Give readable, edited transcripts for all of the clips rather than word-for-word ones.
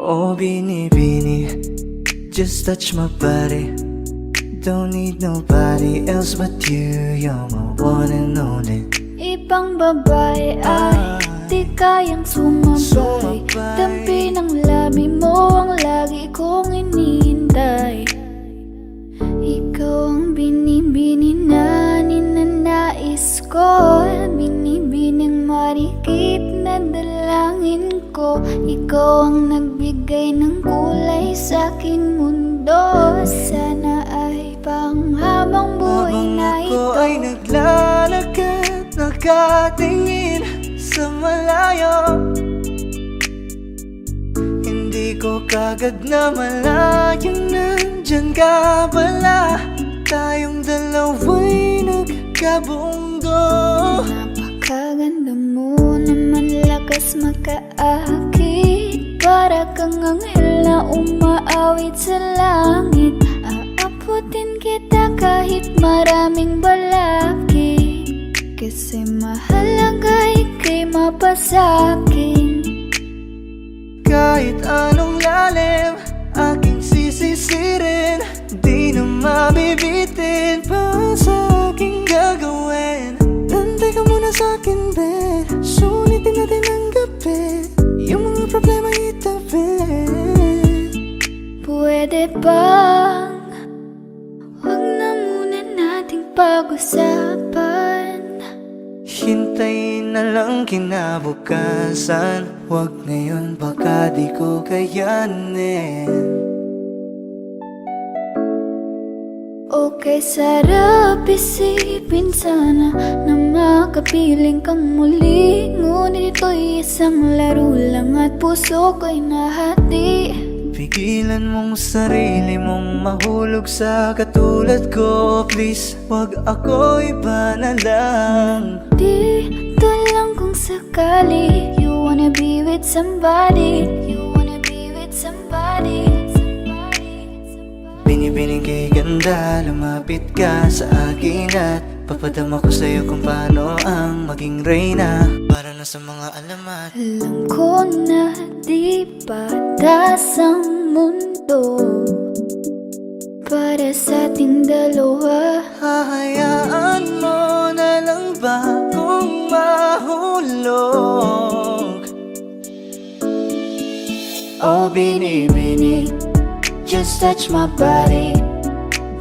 Oh, binibini, just touch my body. Don't need nobody else but you. You're my one and only. Ibang babae ay di kayang sumabay. Dampi ng labi mo ang lagi kong inihintay. Ikaw ang binibini na ninanais ko, binibining marikit na dalangin ko. Ikaw ang nagbigay ng kulay sa aking mundo. Sana ay panghabang buhay na ito. Habang ako ay naglalakad, nakatingin sa malayo, hindi ko kagad na malayang nandyan ka pala. Tayong dalawa'y nagkabundo. Napakaganda mo naman, lakas makaakit. Para kang anghel na umaawit sa langit. Aabutin kita kahit maraming balakid, kasi mahalaga ika'y mapasakin. Kahit anong lalim, aking sisisirin, di na mabibitin pa sa aking gagawin. Nantay ka muna sa'kin, be, sulitin natin ang gabi. Yung mga problema itabi. Pwede bang wag na muna nating pag-usapan? Hintayin na lang kinabukasan. Wag ngayon, baka di ko kayanin. Okay, sarap isipin sana na makapiling kang muli. Ngunit ito'y isang laro lang at puso ko'y nahati. Pigilan mong sarili mong mahulog sa katulad ko. Please, wag ako, iba na lang. Dito lang kung sakali you wanna be with somebody. You wanna be with somebody. Binibining kay ganda, lumapit ka sa akin at papadama ko sa'yo kung paano ang maging reyna. Para na sa mga alamat. Alam ko na di patas ang mundo para sa ating dalawa. Hahayaan mo na lang ba kung mahulog? Oh, binibini, just touch my body.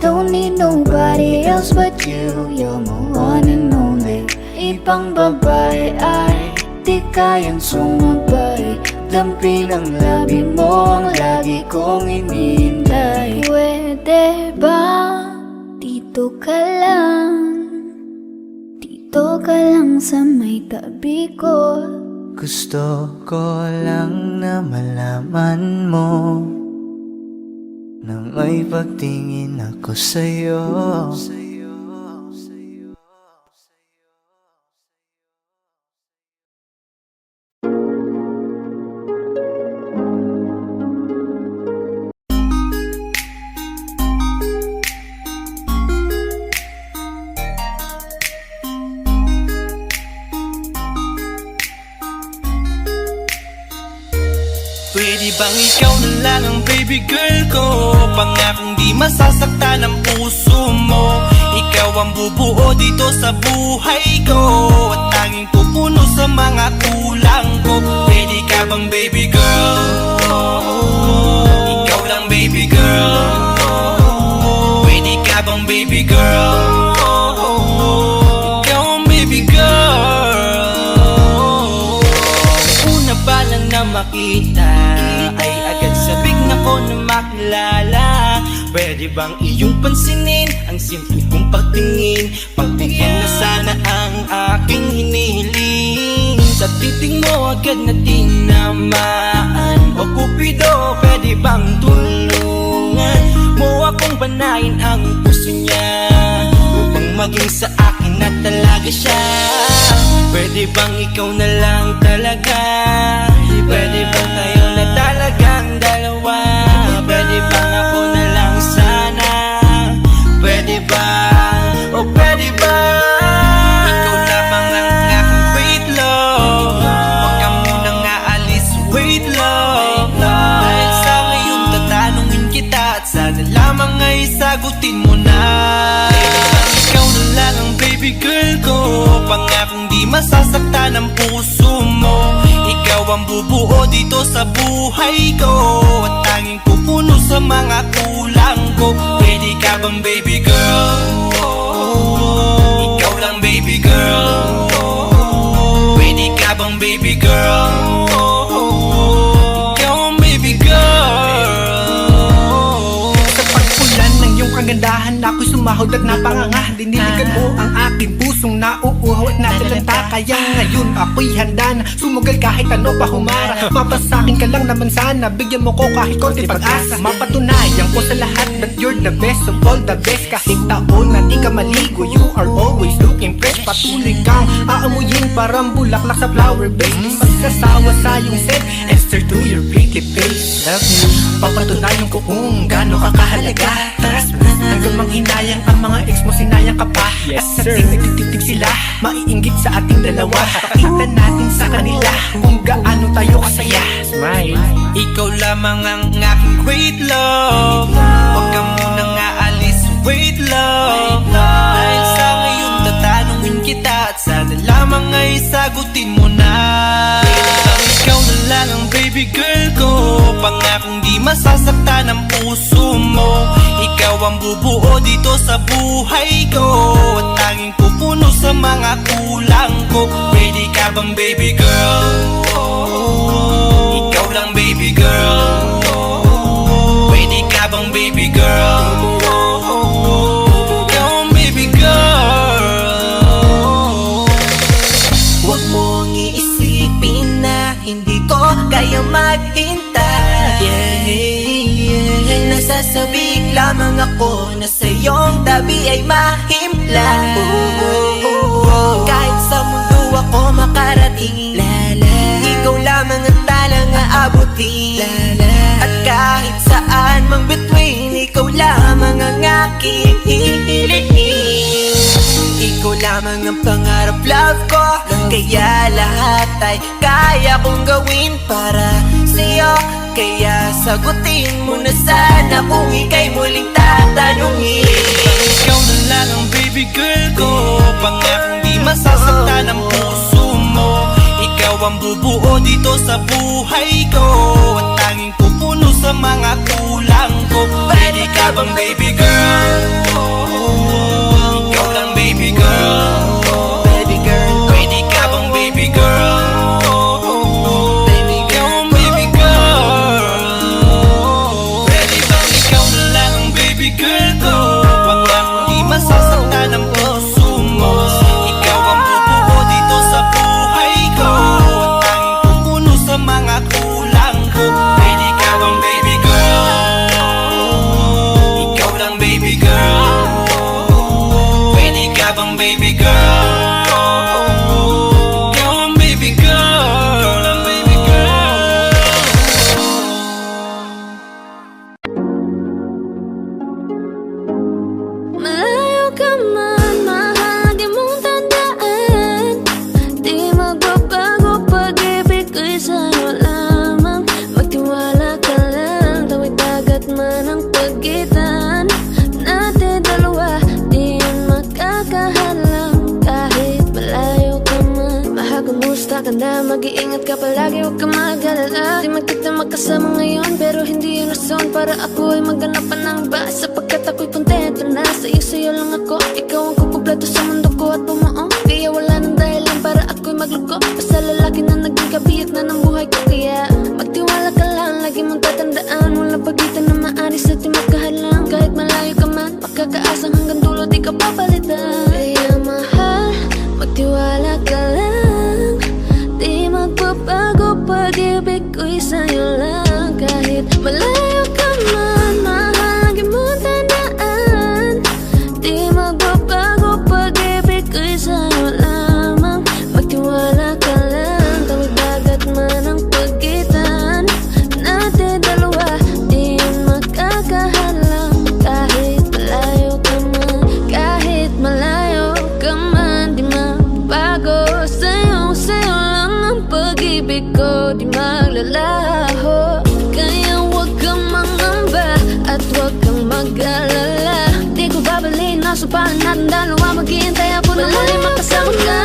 Don't need nobody else but you. You're my one and only. Ibang babae ay di kayang sumabay. Dampi ng labi mo ang lagi kong inihintay. Pwede ba dito ka lang sa may tabi ko? Gusto ko lang na malaman mo na may pagtingin ako sa'yo. Pwede bang ikaw na lang ang baby girl ko? Pangakong di masasaktan ang puso mo. Ikaw ang bubuo dito sa buhay ko, at tanging pupuno sa mga kulang ko. Pwede ka bang baby girl? Ikaw lang baby girl. Pwede ka bang baby girl? Ikaw ang baby girl. Una pa lang na makita ay agad sabik na ko na makilala. Pwede bang iyong pansinin ang simple kong pagtingin? Pagbigyan na sana ang aking hinihiling. Sa titing mo agad na tinamaan. O Cupido, pwede bang tulungan mo akong banayin ang puso niya, upang maging sa akin na talaga siya? Pwede bang ikaw na lang talaga? Pwede bang tayo na talagang dalawa? Pwede bang ako na lang sana? Pwede ba? O pwede ba? Ikaw lamang ang aking wait love. Huwag ka munang aalis, wait love. masasaktan ang puso mo. Ikaw ang bubuo dito sa buhay ko, at tanging pupuno sa mga kulang ko. Pwede ka bang baby girl? Ikaw lang baby girl. Pwede ka bang baby girl? Ikaw ang baby girl. Sa pagpulan ng iyong kagandahan, ako'y sumahod at napanganga. Diniligan mo ang aking pusong nauuhaw at natalanta. Kaya ngayon ako'y handa na sumugal kahit ano pa humara. Mapasakin ka lang naman sana, bigyan mo ko kahit konti pag-asa. Mapatunayan ko sa lahat that you're the best of all the best. Kahit taon na di ka maligo, you are always looking fresh. Patuloy kang aamuyin parang bulaklak sa flower base. Di magsasawa sa iyong set and stare to your pretty face. Love you, papatunayan ko kung gaano ka kahalaga. Hanggang manghinayang ang mga ex mo, sinayang ka pa. Yes, at sir, nagtitig sila, maiinggit sa ating dalawa. Pakita natin sa kanila kung gaano tayo kasaya. Smile. Ikaw lamang ang aking great love. Huwag ka munang aalis, wait love. Dahil sa ngayon tatanungin kita, at sana lamang ay sagutin mo na. Ikaw na lang ang baby girl ko, pangakong di masasaktan ang puso mo. Ikaw ang bubuo dito sa buhay ko, at tanging pupuno sa mga kulang ko. Pwede ka bang baby girl? Ikaw lang baby girl. Pwede ka bang baby girl? Ikaw ang baby girl. Huwag mong iisipin na hindi ko kaya maghintay. Nasasabik lamang ako na sa iyong tabi ay mahimpla. Kahit sa mundo ako makarating, ikaw lamang ang talang aabutin. At kahit saan mang between, ikaw lamang ang aking hihilihin. Ikaw lamang ang pangarap, love ko. Kaya lahat ay kaya kong gawin para sa'yo. Kaya sagutin mo na sana kung ika'y muling tatanungin. Ikaw na lang ang baby girl ko, pangakong di masasaktan ang puso mo. Ikaw ang bubuo dito sa buhay ko, at tanging pupuno sa mga kulang ko. Pwede ka bang baby girl? Ikaw lang baby girl. Baby girl, Pwede ka bang baby girl? baby Ikaw girl, ang baby girl. Pwede bang ikaw na lang ang baby girl ko, pangakong di masasaktan ang puso mo. Ikaw ang bubuo dito sa buhay ko, at tanging pupuno sa mga kulang ko. Pwede ka bang baby girl? Ikaw lang baby girl. Pwede ka bang baby girl? Ikaw ang baby girl. Ikaw lang baby girl. Malayo ka man, mahal, di mong tandaan. Di magbabago, pag-ibig ko'y sa'yo lamang. Magtiwala ka lang, tawid dagat man ang pagitan natin dalawa, di yun makakahalang. Kahit malayo ka man, mahal, kumusta ka na? Mag-iingat ka palagi, huwag ka mag-alala. Di man kita makasama ngayon, pero hindi yun rason para ako ay maghanap pa ng iba. Sapagkat ako'y kontento na sa'yo lang ako. Ikaw ang kukumpleto sa mundo ko at bumuo. Kaya wala nang dahilan para ako'y magluko. Basta lalaki na naging kabiyak na ng buhay ko. Kaya magtiwala ka lang, lagi mong tatandaan. Walang pagitan na maaris at di magkahalang. Kahit malayo ka man, makakaasang hanggang dulo di ka papalitan. Kaya mahal, magtiwala ka lang. Di magbabago, pag-ibig ko'y sa'yo lang. Kahit malayo ka man, mahal, lagi mong tandaan. Di magbabago, pag-ibig ko'y sa'yo lamang. Magtiwala ka lang, tawid dagat man ang pagitan natin dalawa, di yun makakahalang. Kahit malayo ka man, kahit malayo ka man, di magbago. Sa'yo lang ang pag-ibig ko, di maglalaho. Kaya huwag kang mangamba at huwag kang mag-alala. Di ko babalik, nasa palan natin dalawa, maghihintay ako na muli makasama ka.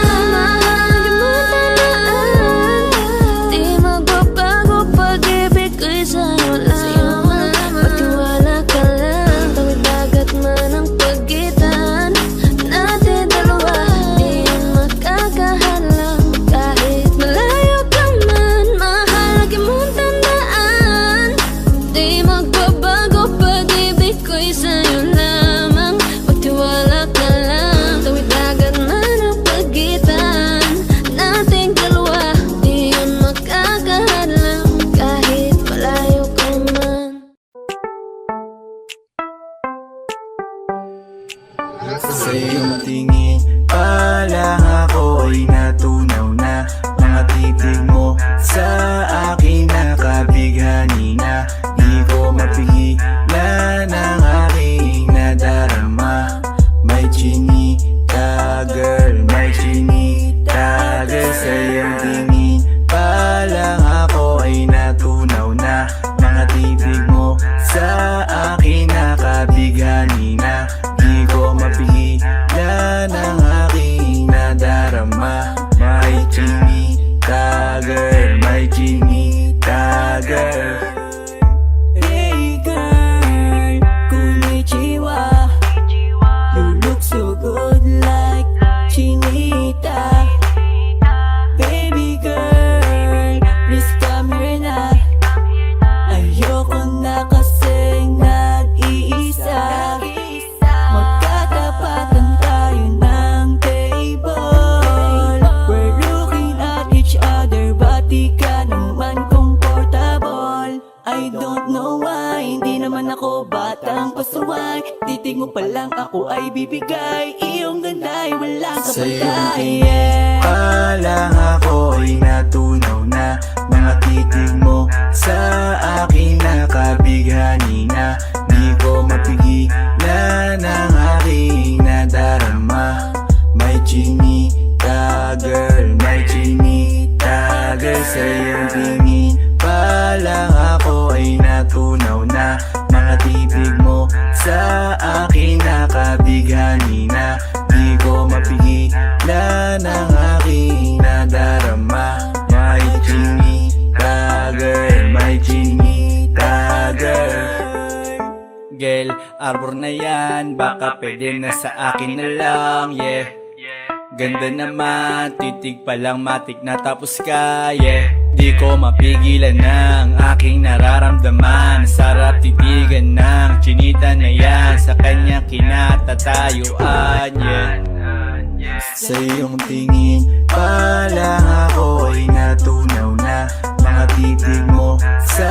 ibibigay Iyong ganda'y walang Sa iyong kapatay tingin pa lang ako ay natunaw na. Mga titig mo sa akin nakabighani na. Di ko mapigilan ang aking nadarama. May chinita girl, may chinita girl. Sa iyong tingin pa lang ako ay natunaw na. Mga titig mo sa akin nakabighani na. Di ko mapigilan ang aking nadarama. May chinita girl, may chinita girl. Girl, arbor na yan, baka pwede na sa akin na lang, yeah. Ganda naman, titig pa lang matik na tapos ka, yeah. Di ko mapigilan ng aking nararamdaman. Sarap titigan ng chinita na yan, sa kanya kinatatayuan, yeah. Sa iyong tingin pa lang ako ay natunaw na. Mga titig mo sa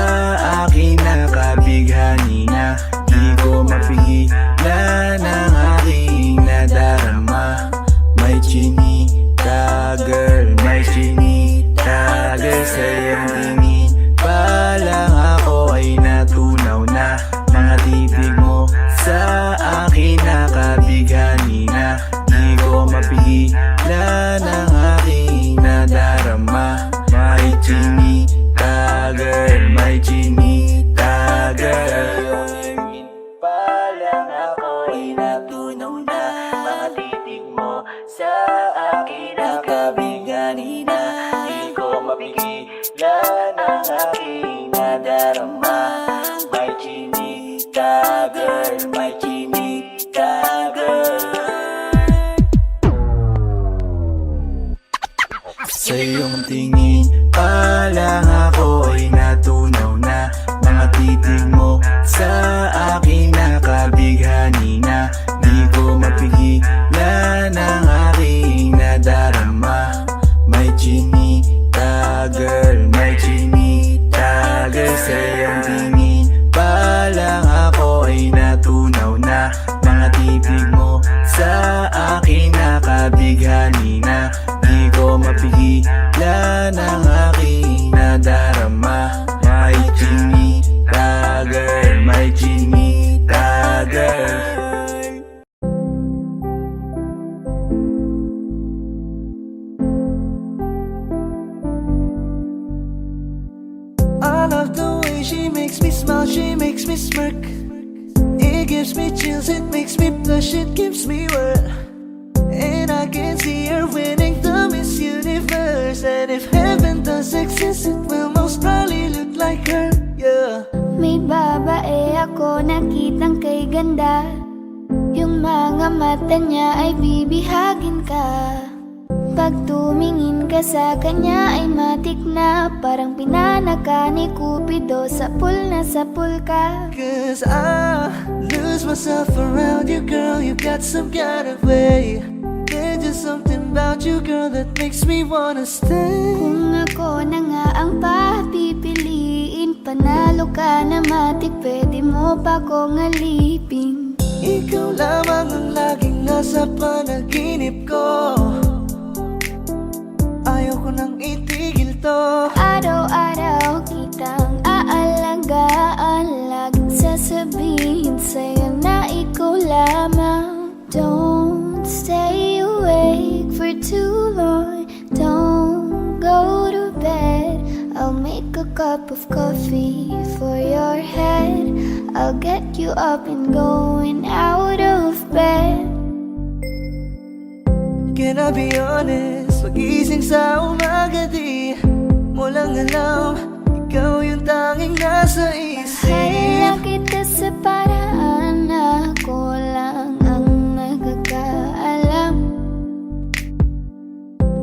akin nakabighani na. Di ko mapigilan ang aking nadarama. May chinita girl, may chinita girl. Sa iyong tingin pa lang ako ay natunaw na. Mga titig mo sa akin nakabighani na. Di ko mapigilan ang aking nadarama. May chinita girl, may chinita girl. Pa lang ako ay natunaw na. Mga titig mo sa akin nakabighani na. Di ko mapigilan ang aking nadarama. May chinita girl, may chinita girl. Sa iyong tingin pa lang ako ay natunaw na. Mga titig mo sa akin nakabighani na. Di ko mapigilan ang aking nadarama. May chinita girl, may chinita girl. Sa iyong tingin pa lang ako ay natunaw na. Mga titig mo sa akin nakabighani na. Di ko mapigilan ang aking nadarama. May chinita girl, may chinita girl. I love the way she makes me smile, she makes me smirk. It gives me chills, it makes me blush, it gives me word. And I can see her winning the Miss Universe. And if heaven does exist, it will most probably look like her, yeah. May babae ako nakitang kay ganda. Yung mga mata niya ay bibihagin ka. Pag tumingin ka sa kanya ay matik na. Parang pinanaka ni Cupido, sapul na sapul ka. Cause I lose myself around you, girl. You got some kind of way. There's just something about you, girl, that makes me wanna stay. Kung ako na nga ang papipiliin, panalo ka na matik, pwede mo pa kong alipin. Ikaw lamang ang laging nasa panaginip ko. Ayoko nang itigil to. Araw-araw kitang aalagaan, laging sasabihin sa'yo na ikaw lamang. Don't stay awake for too long, don't go to bed. I'll make a cup of coffee for your head. I'll get you up and going out of bed. Can I be honest? Pag-ising sa umaga di mo lang alam. Ikaw yung tanging nasa isip. Mahal kita sa paraan na ako lang ang nagkakaalam.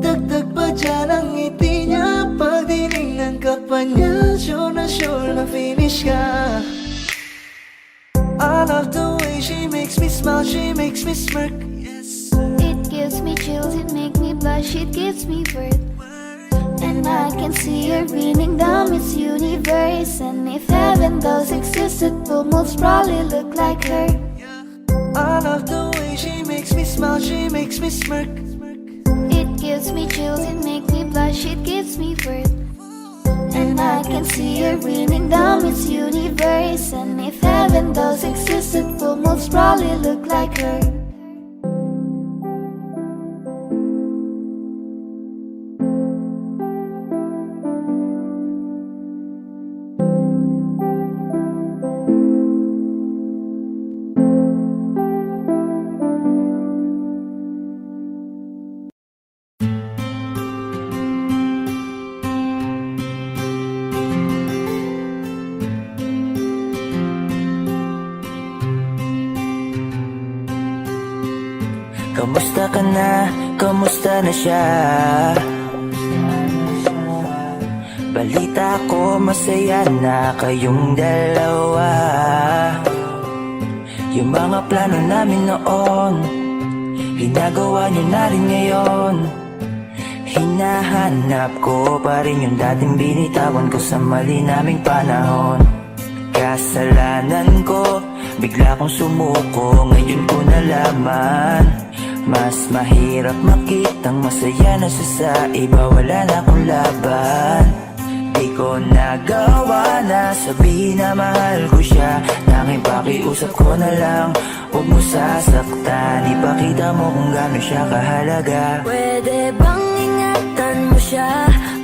Dagdag pa dyan ang ngiti niya. Pag dinignan ka pa niya, sure na finish ka. I love the way she makes me smile, she makes me smirk. It gives me chills, it makes me blush, it gives me birth. And I can see her winning the Miss Universe. And if heaven does exist, it will most probably look like her. I love the way she makes me smile, she makes me smirk. It gives me chills, it makes me blush, it gives me birth. And I can see her raining down Miss Universe. And if heaven does exist, it will most probably look like her. Kamusta ka na? Kamusta na siya? Balita ko masaya na kayong dalawa. Yung mga plano namin noon, ginagawa niyo na rin ngayon. Hinahanap ko pa rin yung dating binitawan ko sa mali naming panahon. Kasalanan ko, bigla kong sumuko, ngayon ko nalaman. Mas mahirap makitang masaya na siya sa iba, wala na akong laban. Di ko nagawa na sabihin na mahal ko siya, tanging pakiusap ko na lang, huwag mo sasaktan. Ipakita mo kung gaano siya kahalaga. Pwede bang ingatan mo siya?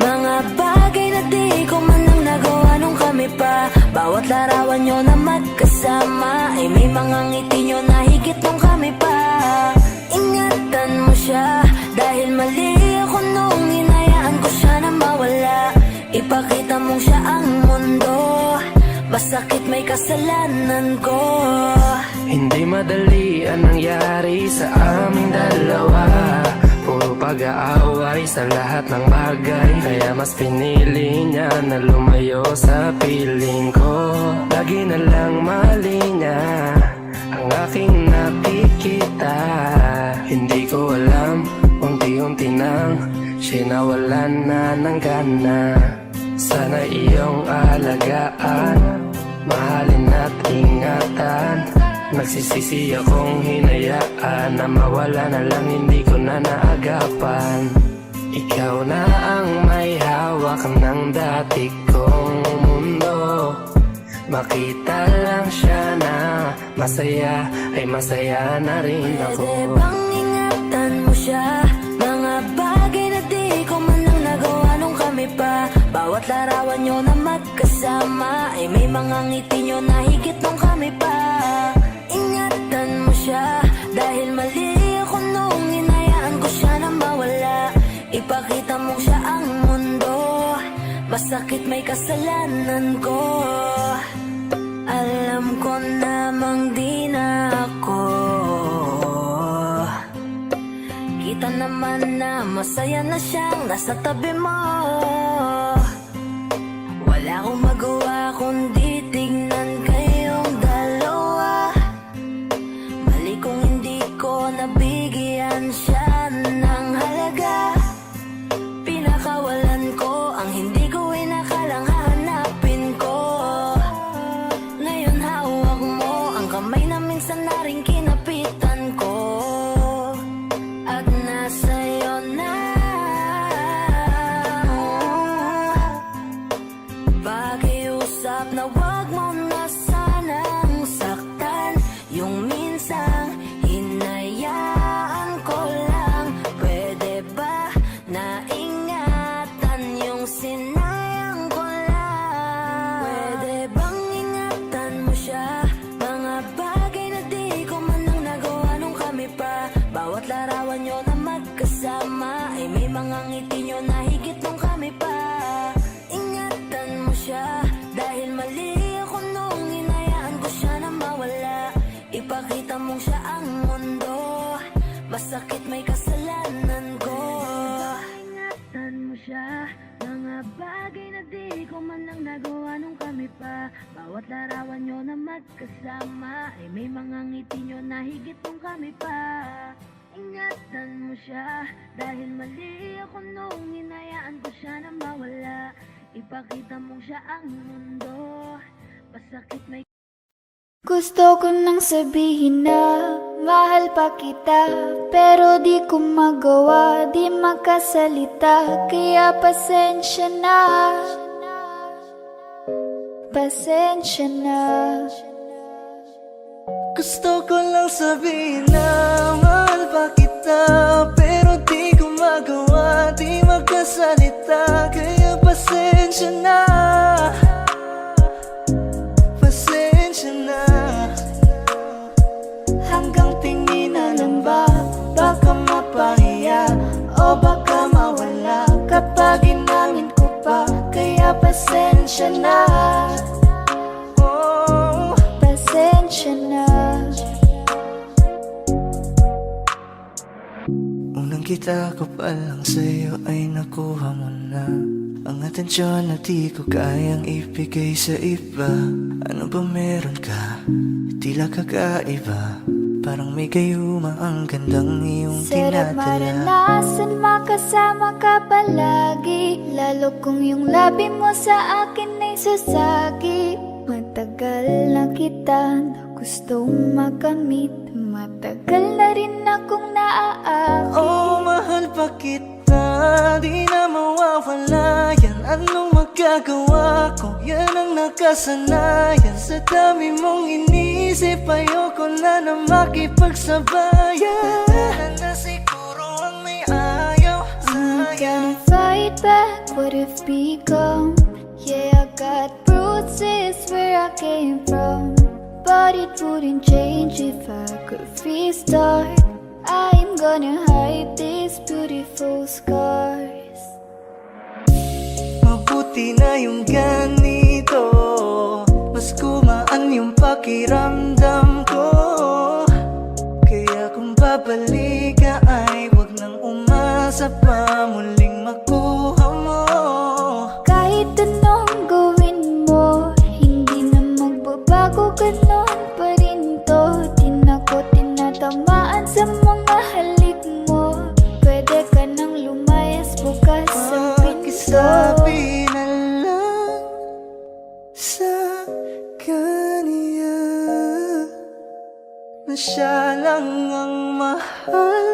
Mga bagay na di ko man lang nagawa nung kami pa. Bawat larawan nyo na magkasama ay may mga ngiti nyo na higit nung kami pa. Ingatan mo siya, dahil mali ako nung hinayaan ko siya na mawala. Ipakita mong siya ang mundo, masakit may kasalanan ko. Hindi madali ang nangyari sa aming dalawa. Puro pag-aaway sa lahat ng bagay, kaya mas pinili niya na lumayo sa piling ko. Lagi na lang mali niya ang aking nakikita. Hindi ko alam, unti-unti nang sinawalan na ng gana. Sana iyong alagaan, mahalin at ingatan. Nagsisisi akong hinayaan na mawala na lang, hindi ko na naagapan. Ikaw na ang may hawak ng dati kong mundo. Makita lang siya na masaya, ay masaya na rin ako. Pwede bang ingatan mo siya? Mga bagay na di ko man lang nagawa nung kami pa. Bawat larawan nyo na magkasama ay may mga ngiti nyo na higit nung kami pa. Ingatan mo siya, dahil mali ako nung hinayaan ko siya na mawala. Ipakita mong siya ang mundo, masakit may kasalanan ko. Alam ko namang di na ako. Kita naman na masaya na siyang nasa tabi mo. Wala akong magawa kundi tignan kayong dalawa. Mali kung hindi ko nabigyan siya ng halaga. Pinakawalan ko ang hindi ko inakalang hahanapin ko. Ngayon hawak mo ang kamay na minsan na rin kinapitan ko. At nasa'yo na. Pakiusap na wag mo na sanang saktan. Yung minsang hinayaan ko lang. Pwede ba na ingatan yung sinayang ko lang? Pwede bang ingatan mo siya? Mga bagay na di ko man lang nagawa nung kami pa. Bawat larawan nyo na magkasama ay may mga ngiti nyo na higit nung kami pa. Ingatan mo siya, dahil mali ako nung hinayaan ko siya na mawala. Ipakita mong siya ang mundo, masakit may kasalanan ko. Ingatan mo siya, mga bagay na di ko man lang nagawa nung kami pa. Bawat larawan nyo na magkasama ay may mga ngiti nyo na higit nung kami pa. Ingatan mo siya, dahil mali ako nung hinayaan ko siya na mawala. Ipakita mong siya ang mundo, masakit may. Gusto ko nang sabihin na mahal pa kita, pero di ko magawa, di makasalita, kaya pasensya na. Pasensya na. Gusto ko lang sabihin na mahal pa kita, pero di ko magawa, di magkasalita, kaya pasensya na. Pasensya na. Hanggang tingin na lang ba, baka mapahiya o baka mawala kapag inamin ko pa, kaya pasensya na. Oh, Pasensya na. unang kita ko pa lang sa'yo ay nakuha mo na ang atensyon na di ko kayang ibigay sa iba. Ano ba meron ka? Tila kakaiba, parang may gayuma ang gandang iyong Sarap tinadala. maranasan, makasama ka palagi, lalo kung yung labi mo sa akin ay sasagi. Matagal na kita na gustong makamit, matagal na rin akong naaakit. Oh, mahal pa kita, di na mawawala yan. Anong magagawa ko? Yan ang nakasanayan. Sa dami mong inisip, ayoko na na makipagsabayan. Na siguro ang may ayaw I'm sa'yo. gonna fight back what if become. Yeah, I got bruises where I came from, but it wouldn't change if I could restart. I'm gonna hide these beautiful scars. Mabuti na yung ganito, mas gumaan yung pakiramdam ko. Kaya kung babalik ka ay wag nang umasa pa muling makuha mo. Kahit anong gawin mo, hindi na magbabago, ganon pa rin to. Di na ko tinatamaan sa mga halik mo, pwede ka nang lumayas, bukas ang pinto. Pakisabi na lang sa kanya na siya lang ang mahal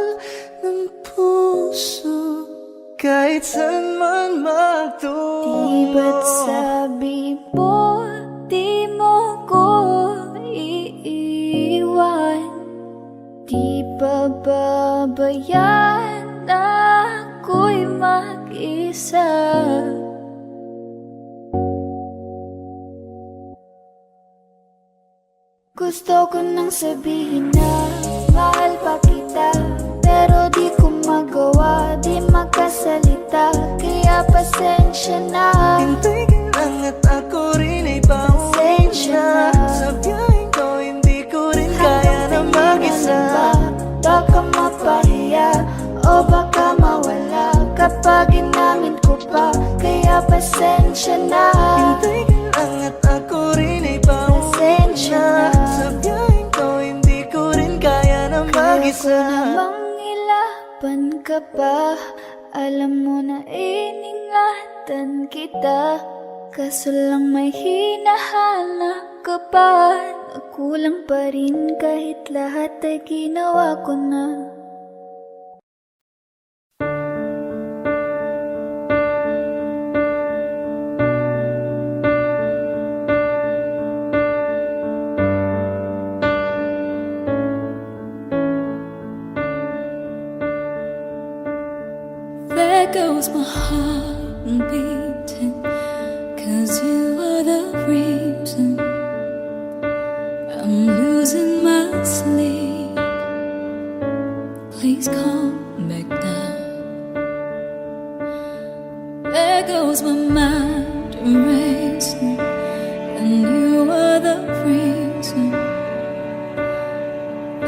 ng puso, kahit saan man magtungo. Di ba't sabi mo, di mo ko iiwan? Di ba babayaan na ako'y mag-isa? Gusto ko nang sabihin na mahal pa kita, pero di ko magawa, di makasalita, kaya pasensya na. Hintay ka lang at ako rin ay pauwi Pasensya na. na. Sa biyaheng ko hindi ko rin kaya na mag-isa. Baka mapahiya o baka mawala kapag inamin ko pa, kaya pasensya na. Hintay ka lang at ako rin ay pauwi Pasensya na. na. Sa biyaheng ko hindi ko rin kaya na Kaya ko mag-isa. namang ilaban ka pa, alam mo na iningatan kita, kaso lang may hinahanap ka pa. Nakulang pa rin kahit lahat ay ginawa ko na. There goes my heart beating, 'cause you are the reason I'm losing my sleep. Please come back now. There goes my mind racing, and you are the reason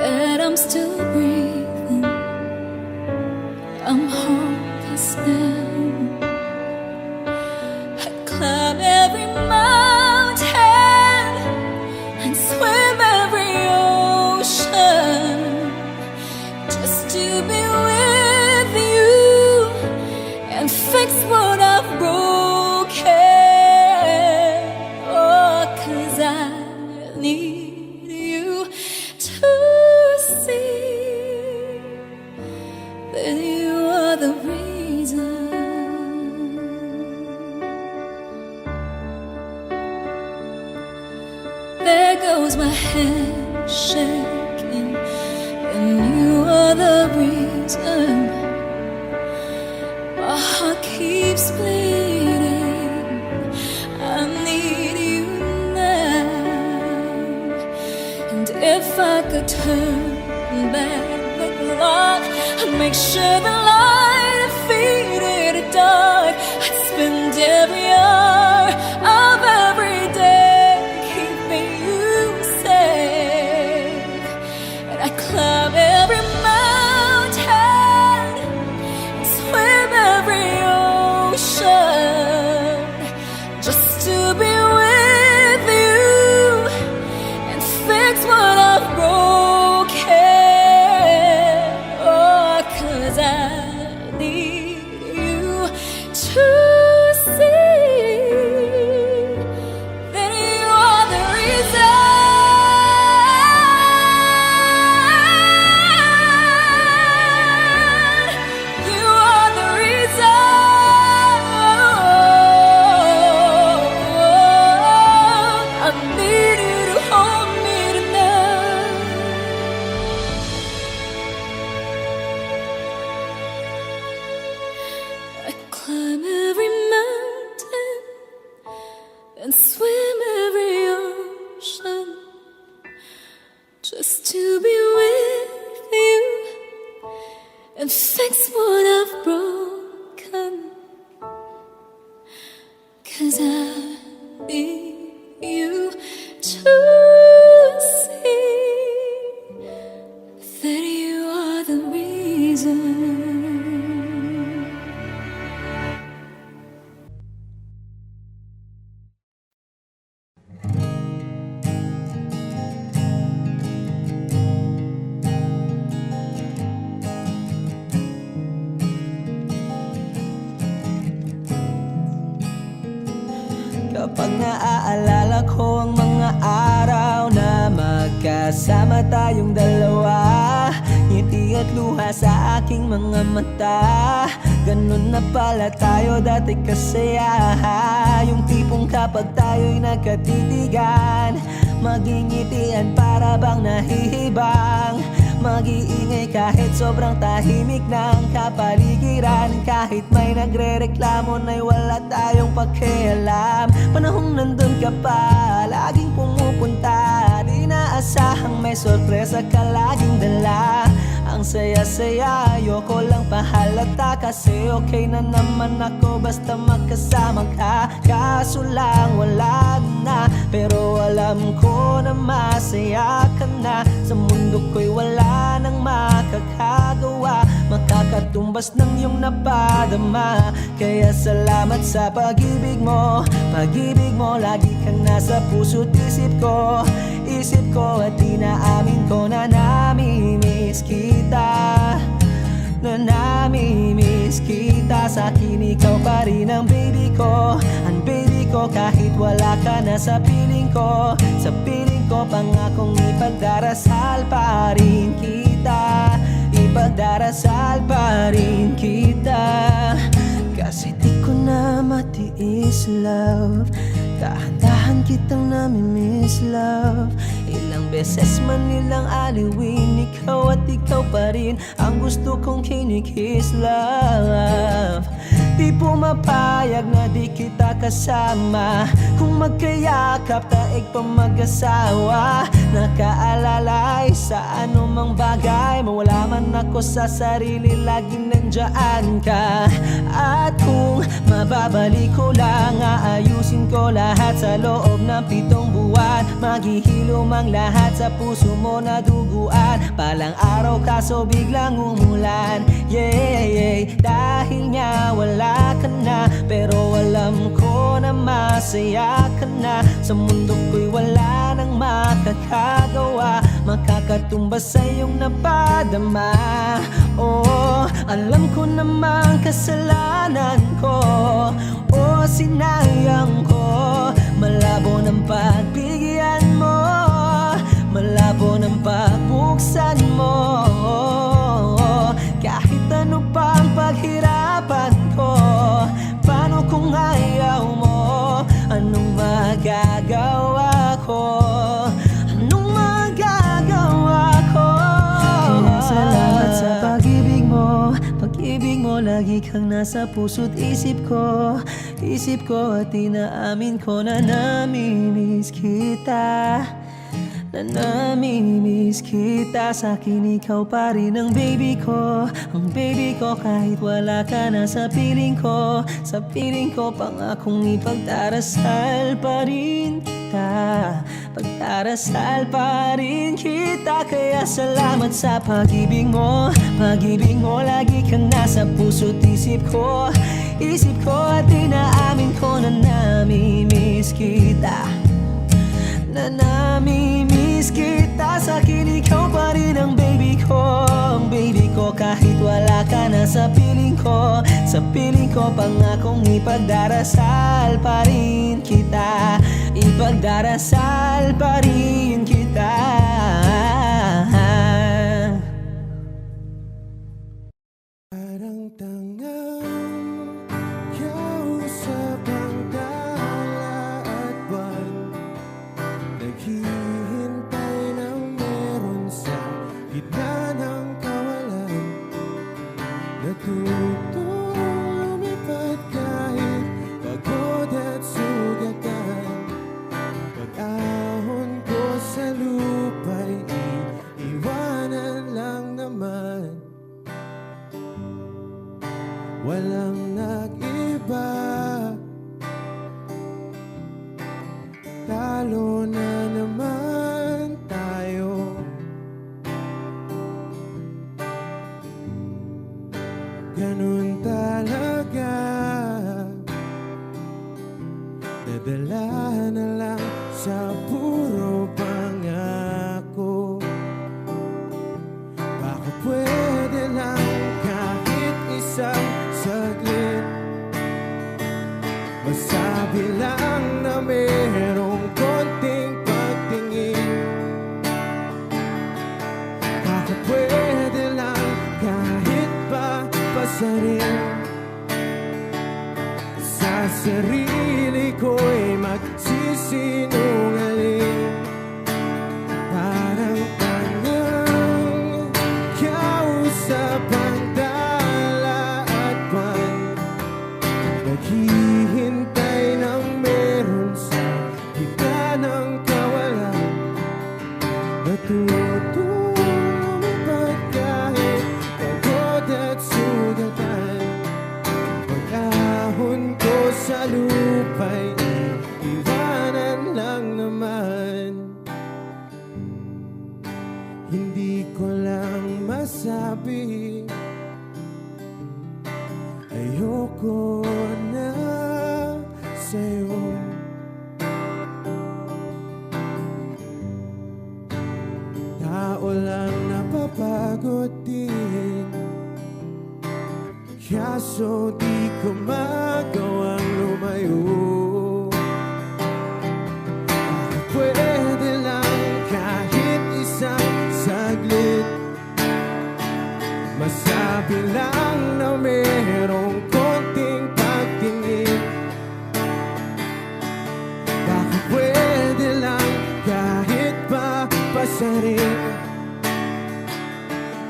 that I'm still breathing. I'm hopeless now. I climb every mountain and swim every ocean just to be with you and fix what I've broken. Oh, 'cause I need you to see that you are the reason. There goes my hand shaking, and you are the reason. My heart keeps bleeding. I need you now. And if I could turn back the clock, I'd make sure the light defeated the dark. I'd spend every hour of every day keeping you safe. And I climb every mountain, swim every ocean, just to be with you and fix what I've broken. Oh, 'cause I need you to see that you are the reason. You are the reason. I need you to hold me tonight. I climb every mountain and swim every ocean, just to be with you and fix what I've broken. 'Cause I need you to see that you are the reason. Kapag naaalala ko ang mga araw na magkasama tayong dalawa, ngiti at luha sa aking mga mata. Ganun na pala tayo dati kasaya. Yung tipong kapag tayo'y nagkatitigan, magingitian para bang nahihibang. Mag-iingay kahit sobrang tahimik ng kapaligiran. Kahit may nagre-reklamo na'y wala tayong pakialam. Panahong nandun ka pa, laging pumupunta. Di naasahang may sorpresa ka laging dala. Ang saya-saya, ayoko lang pahalata. Kasi okay na naman ako basta magkasama ka. Kaso lang wala na, pero alam ko na masaya ka na. Sa mundo ko'y wala nang makakagawa, makakatumbas ng iyong napadama. Kaya salamat sa pag-ibig mo. Pag-ibig mo, lagi kang nasa puso't isip ko. Isip ko at inaamin ko na namimiss kita. Na namimiss kita. Sa akin ikaw pa rin ang baby ko. Ang baby ko kahit wala ka na sa piling ko. Sa piling ko pangakong ipagdarasal pa rin kita. Ipagdarasal pa rin kita. Kasi di ko na matiis love. Dahan-dahan kitang namimiss love. Ilang beses man nilang aliwin, ikaw at ikaw pa rin ang gusto kong kinikiss love. Di pumapayag na di kita kasama. Kung magkayakap taig pa mag-asawa. Nakaalalay sa anumang bagay. Mawala man ako sa sarili, laging nandyan ka. At kung mababalik ko lang, aayusin ko lahat sa loob ng 7 buwan. Maghihilom ang lahat sa puso mo na duguan. Palang araw kaso biglang umulan. Yeah, yeah. Dahil nga wala ka na, pero alam ko na masaya ka na. Sa mundo ko'y wala nang makakagawa, makakatumbas sa iyong napadama. Oh, alam ko namang kasalanan ko. Oh, sinayang ko. Malabo ng pagbigyan mo, malabo ng pagbuksan mo. Kahit Ano pa ang paghirapan ko? Paano kung ayaw mo? Anong magagawa ko? Anong magagawa ko? Kaya salamat sa pag-ibig mo. Pag-ibig mo, lagi kang nasa puso't isip ko. Isip ko at inaamin ko na namimiss kita. Na namimiss kita. Sa'kin ikaw pa rin ang baby ko. Ang baby ko kahit wala ka na sa piling ko. Sa piling ko pangakong ipagdarasal pa rin kita. Pagdarasal pa rin kita. Kaya salamat sa pag-ibig mo. Pag-ibig mo, lagi kang nasa puso't isip ko. Isip ko at inaamin ko na namimiss kita. Na namimiss kita. Sa'kin ikaw pa rin ang baby ko. Ang baby ko kahit wala ka na sa piling ko. Sa piling ko pangakong ipagdarasal pa rin kita. Ipagdarasal pa rin kita. Parang tangang kausap ang tala at buwan. Naghihintay ng meron sa gitna ng kawalan. Natutong lumipad kahit pagod at sugatan. Pag-ahon ko sa lupa'y iiwanan lang naman. Walang nag-iba, talo na naman tayo. Ganun talaga, nadala na lang sa puro pangako. Baka pwede lang kahit isang saglit, masabi lang na merong konting pagtingin. Baka pwede lang kahit pa pasarin. Sa sarili ko'y magsisinungaling. Parang tangang kausap ang dala at buwan. Naghihintay ng meron sa gitna ng kawalan. Natutong lumipad kahit pagod at sugatan. Pag-ahon ko sa lupa'y iwanan lang naman. Hindi ko lang masabi, ayoko na sa'yo. Tao lang napapagod din, kaso di ko magawang lumayo. Pwede lang kahit isang saglit, masabi lang na merong konting pagtingin. Baka pwede lang kahit pa pasarin.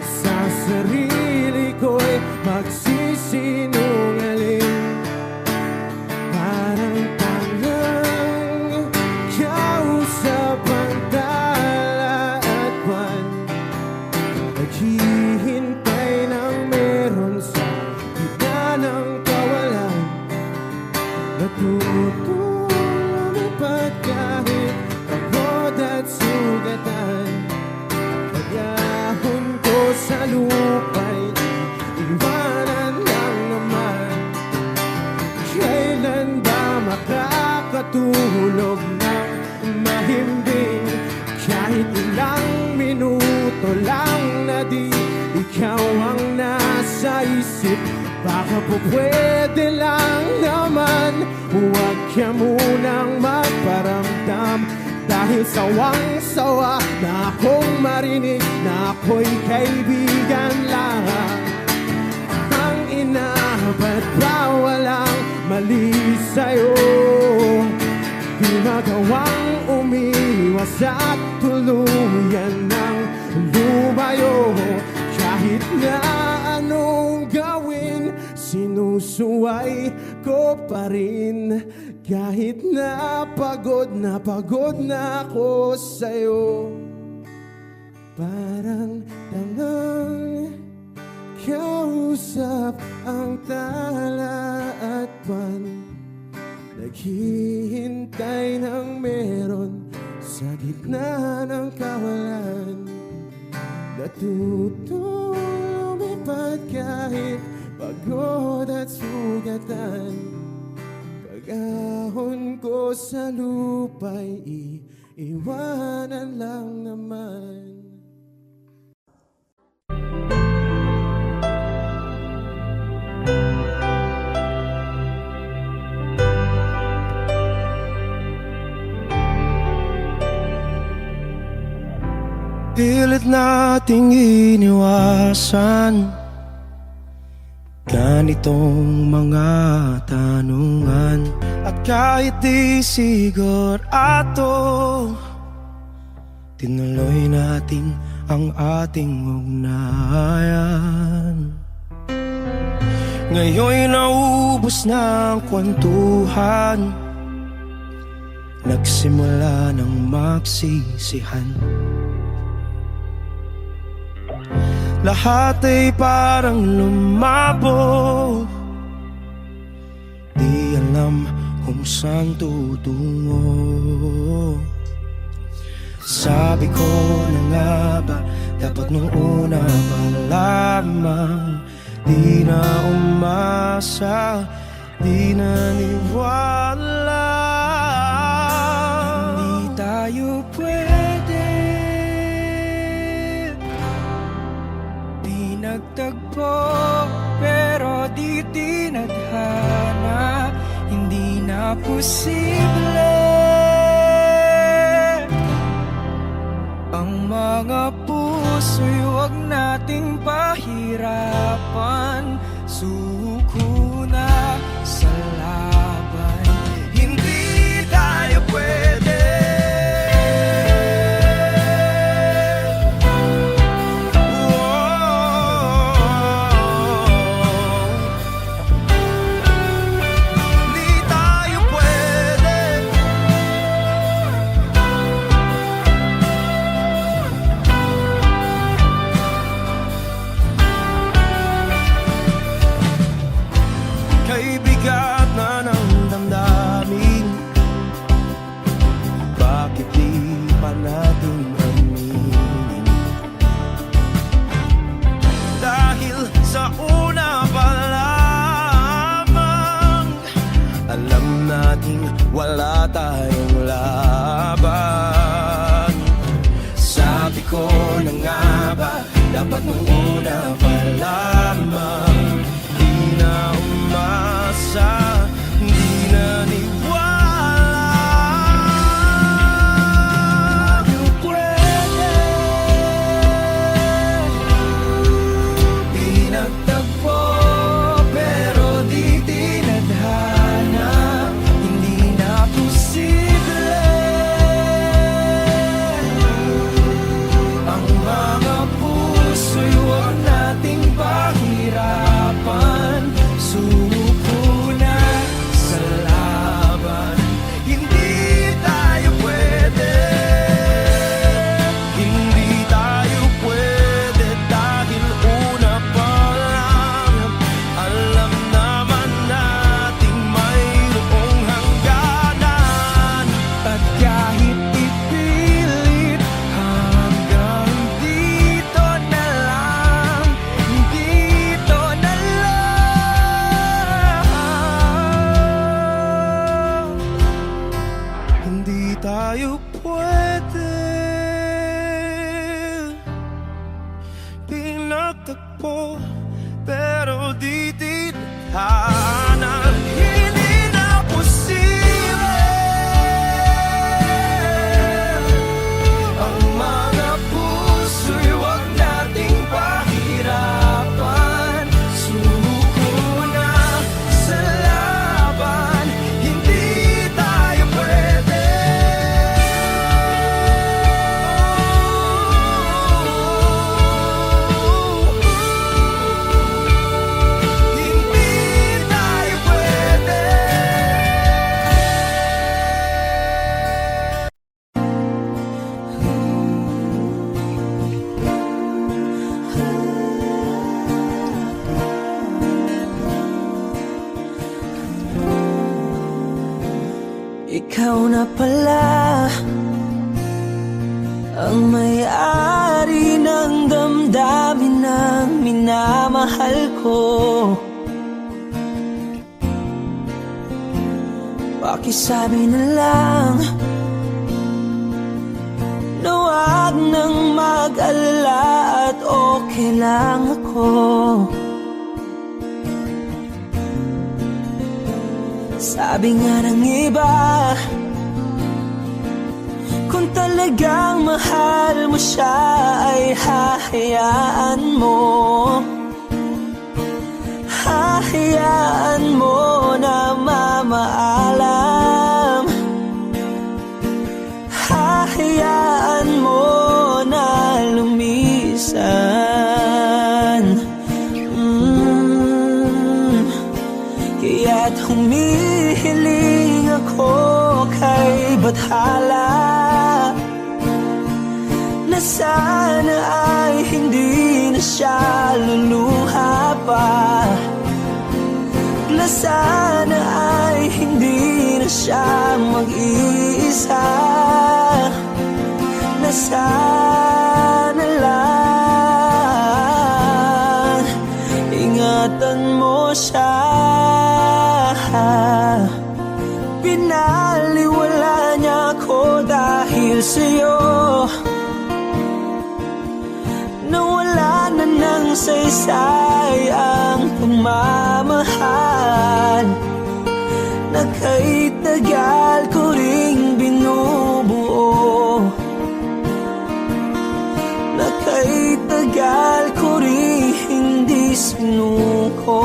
Sa sarili ko'y magsisinungaling. Parang tangang kausap ang dala at buwan. Naghihintay ng meron sa gitna ng kawalan. Natutong lumipad kahit pagod at sugatan. Pag-ahon ko sa lupa'y iwanan lang naman. Kailan ba makakatulog ng mahimbing? Kahit ilang minuto lang na di ikaw ang nasa isip. Baka po pwede lang naman, huwag ka munang magparamdam. Dahil sawang-sawa na akong marinig na ako'y kaibigan lang. tuluyan ng lumayo. Kahit na anong gawin, sinusuway ko pa rin. Kahit na pagod na ako sa'yo. Parang tangang kausap ang tala at buwan, naghihintay ng meron sa gitna ng kawalan. Natutong lumipad kahit pagod at sugatan. Pag-ahon ko sa lupa'y iiwanan lang naman. Pilit nating iniwasan ganitong mga tanungan. At kahit di sigurado, tinuloy natin ang ating ugnayan. Ngayon'y naubos na ang kwentuhan, nagsimula ng magsisihan. Lahat ay parang lumabo, di alam kung saan tutungo. Sabi ko na nga ba, dapat nung una pa lamang, di na umasa, di naniwala. Hindi tayo pwede, di nagtagpo, pero di tinadhana. Hindi na posible ang mga puso'y huwag nating pahirapan. Suko na sa laban, hindi tayo pwede. Hindi tayo pwede. Kay bigat na ng damdamin, bakit di pa natin aminin? Dahil sa una pa lamang, alam nating wala tayong laban. Sabi ko na nga ba, dapat nung una pa lamang, di na umasa, di naniwala. Tayo pwede, di nagtagpo, pero di tinadhana. Hindi na posible ang mga puso'y huwag nating pahirapan. Suko na sa laban, hindi tayo pwede. Hindi tayo pwede dahil una pa lang, alam naman nating mayroong hangganan. At kahit ipilit, hanggang dito na lang, dito na lang. Hindi tayo pwede, pinagtagpo, pero di tinadhana. Hindi na posible ang mga puso'y huwag nating pahirapan. Suko na sa laban, hindi tayo pwede. ikaw na pala ang may-ari ng damdamin ng minamahal ko. Pakisabi na lang na wag nang mag-alala at okay lang ako. Sabi nga ng iba, kung talagang mahal mo siya ay hahayaan mo. Hahayaan mo na mamaalam. Hahayaan mo na lumisan. Kaya't humihiling ako kay Bathala na sana ay hindi na siya luluha pa, na sana ay hindi na siya mag-iisa, na sana lang ingatan mo siya. Pinaliwala niya ako dahil sa'yo, nawala na ng saysay ang pagmamahal na kay tagal ko ring binubuo, na kay tagal ko ring hindi sinuko.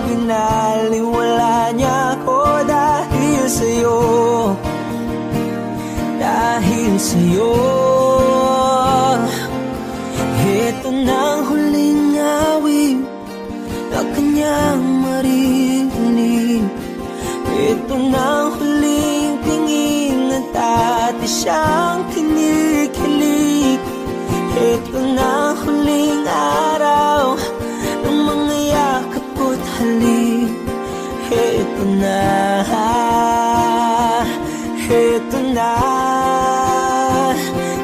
Binaliwala niya ako dahil sa'yo, dahil sa'yo. Ito na ang huling awit na kanyang maririnig. Ito na ang huling tingin at dati siyang kinikilig. Ito na ang huling araw ng mga yakap ko't halik. Ito na, ito na.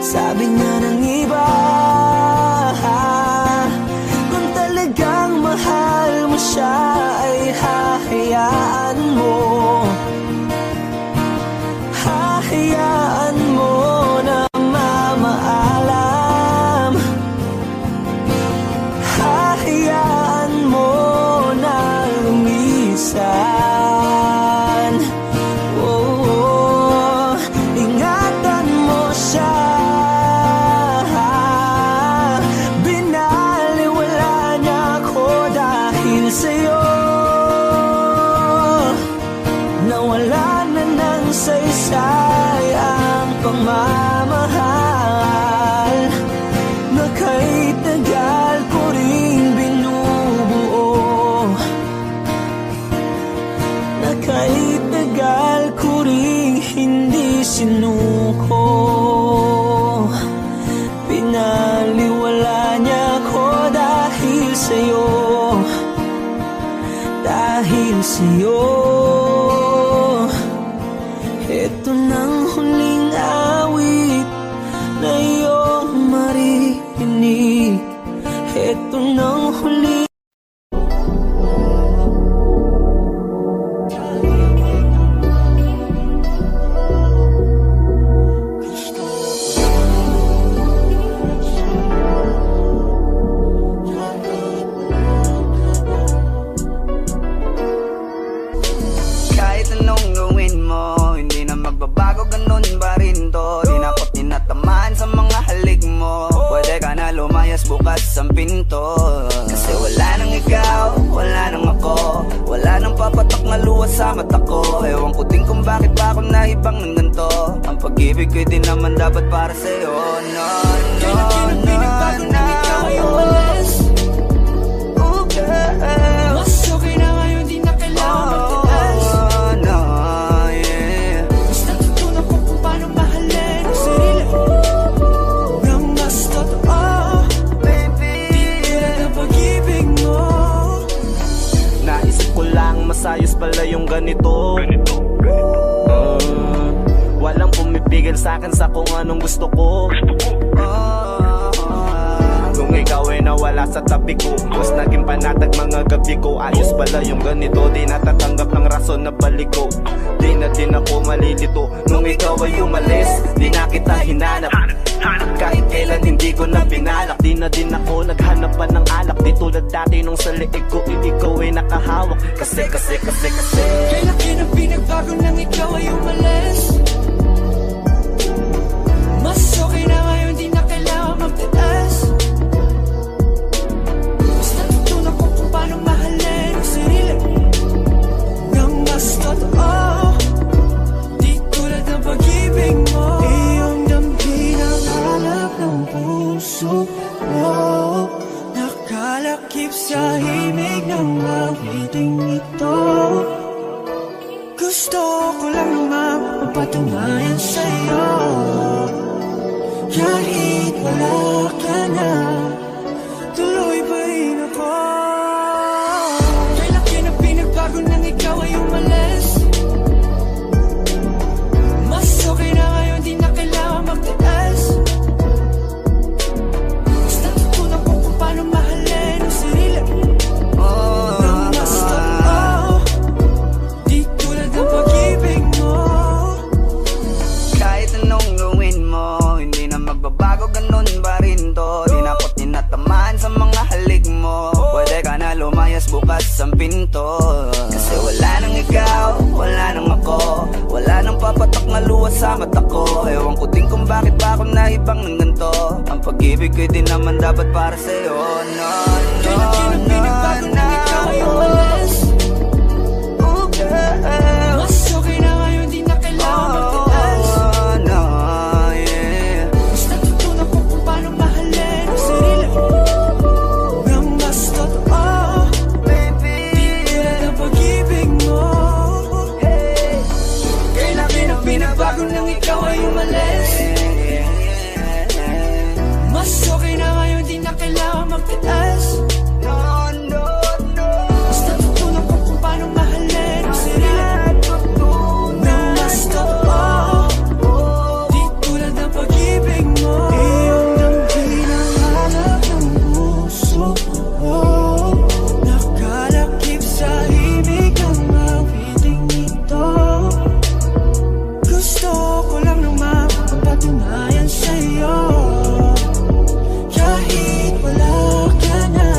Sabi nga ng iba, kung talagang mahal mo siya ay hahayaan mo. Hahayaan mo na mamaalam. Hahayaan mo na lumisan. Oh, ingatan mo siya. Binaliwala niya ako dahil sa'yo, nawala na ng saysay ang pagmamahal na kay tagal ko ring binubuo, na kay tagal ko ring hindi sinuko. Pinaliwala niya ako dahil sa'yo, dahil sa'yo. Ito nang huling awit na iyong maririnig. Ito nang huling kahit anong gawin mo, hindi na magbabago, ganun pa rin to. Di na ako tinatamaan sa mga halik mo. Pwede ka na lumayas, bukas ang pinto. Kasi wala nang ikaw, wala nang ako, wala nang papatok na luha sa mata ko. Ewan ko din kung bakit pa ako naibang ng ganito. Ang pag-ibig ko'y di naman dapat para sa'yo. No, no, no, no. Oh, girl. Mas okay na ngayon, di na kailangan magtaas. No, yeah. Basta natutunan ko kung paano mahalin ang sarili nang mas totoo. Baby, Titira ng pag-ibig mo. naisip ko lang mas ayos pala yung ganito. Walang pumipigil sa'kin sa kung anong gusto ko. Kung ikaw ay nawala sa tabi ko, mas naging panatag mga gabi ko. Ayos pala yung ganito, di natatanggap ng rason na balik ko. Di na din ako malilito nung ikaw ay umalis. Di na kita hinanap, kahit kailan hindi ko na pinalak. Di na din ako naghanap pa ng alak. Di tulad dati nung sa liig ko, ikaw ay nakahawak. Kasi Kay laki ng pinagbago nang ikaw ay umalis. Mas okay na ngayon, di na kailangan magtaas. Mas natutunan ko kung paano mahalin ang sarili nang mas totoo. Di tulad ng pag-ibig mo. Iyong damhin ang hanap ng puso mo. Nakalakip sa himig ng awiting ito. Gusto ko lang naman mapatunayan sa'yo, kahit wala ka na, tuloy pa rin ako. Kay laki ng pinagbago nang ikaw ay umalis. Mas okay na ngayon, di na kailangan magtaas. Mas natutunan ko kung paano mahalin ang sarili nang mas totoo. Di tulad ng pag-ibig mo. Kahit anong gawin mo, hindi na magbabago, ganun pa rin to. Di na ako tinatamaan sa mga halik mo. Pwede ka na lumayas, bukas ang pinto. Kasi wala nang ikaw, wala nang ako, wala nang papatak na luwas sa mata ko. Ewan ko din kung bakit ba ako naibang ng ganito. Ang pag-ibig ko'y di naman dapat para sa'yo. No, Kay laki ng pinagbago nang ikaw ay umalis. Mas okay na ngayon, di na kailangan magtaas. Mas natutunan ko kung paano mahalin ang sarili nang mas totoo. Di tulad ng pag-ibig mo. Kay laki ng pinagbago nang ikaw ay umalis. Mas okay na ngayon, di na kailangan magtaas. Mas natutunan ko kung paano mahalin ang sarili nang mas totoo. Di tulad ng pag-ibig mo. Iyong damhin ang hanap ng puso mo. Nakalakip sa himig ang awiting ito. Gusto ko lang naman mapatunayan sa'yo, kahit wala ka na,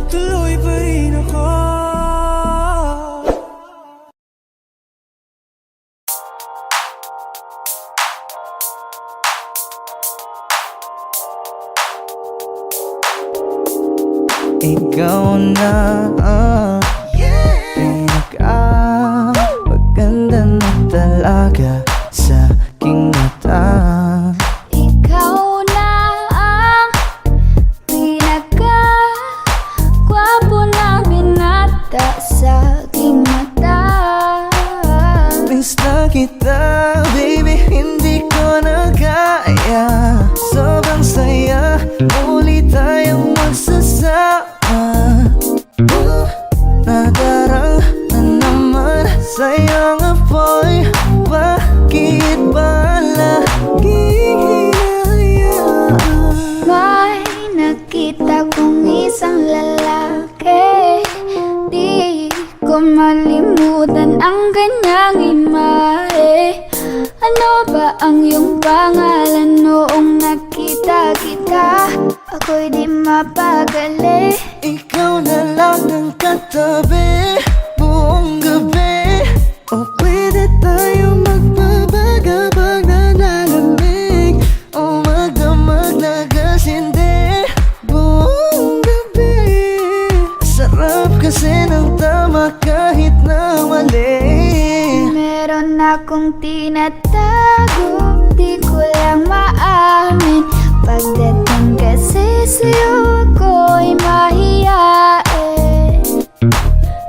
tuloy pa rin ako. Ikaw na pinaka-maganda na talaga sa aking mata. Ikaw na ang pinaka-gwapo na binata sa aking mata. Miss na kita, baby, hindi ko na kaya. Sobrang saya, muli tayong magsasama. Nadarang na naman sa'yong apoy. Bakit ba laging hinahayaan? May nakita kong isang lalaki, di ko malimutan ang kanyang imahe. Ano ba ang iyong pangalan noong nakita kita? Ako'y di mapagali. Ikaw na lang ang katabi buong gabi. O pwede tayo magbabaga pag nalalamig, o magdamag na gasindi buong gabi. Sarap kasi ng tama kahit na mali. Meron akong tinatago, di ko lang maamin. Pagdating kasi sa'yo ako'y mahiyain.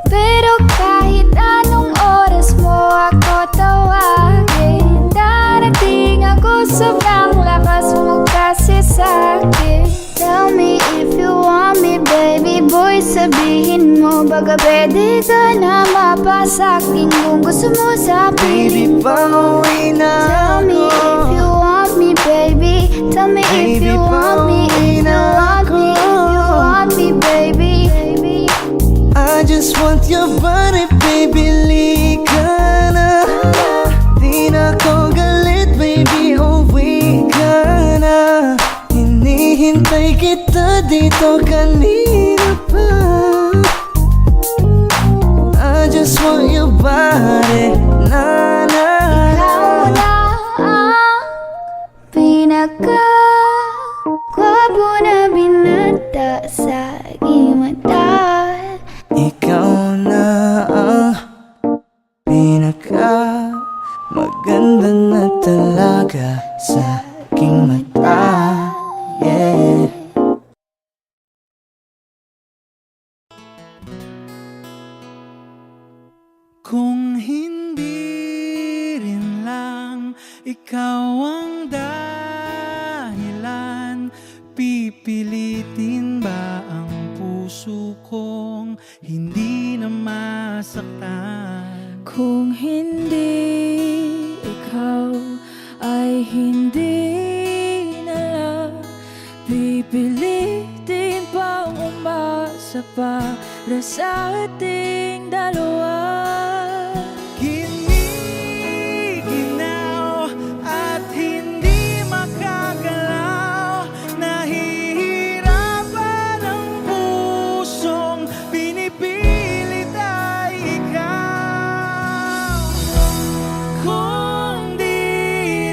Pero kahit anong oras mo ako tawagin, darating ako, sobrang lakas mo kasi sa'kin. Tell me if you want me, baby boy, sabihin mo? Baka pwede ka na mapasakin kung gusto mo sa Baby, piling ko. pauwi na Tell me if you want me, baby. Tell me if Baby, you want me, if you want me, if you want me, baby. I just want your body, baby, lika na. Di na ko galit, baby, uwi ka na. Hinihintay kita dito kanina pa. I just want your body, na na. Ikaw na ang pinaka-gwapo na binata sa aking mata. Ikaw na ang pinaka maganda na talaga sa aking mata. Yeah. Kung hindi rin lang ikaw ang dahilan, pipilitin ba ang puso kong hindi na masaktan? Kung hindi ikaw ay hindi na lang, pipilitin pang umasa para sa ating dalawa. Giniginaw at hindi makagalaw, nahihirapan ang pusong pinipilit ay ikaw. Kung di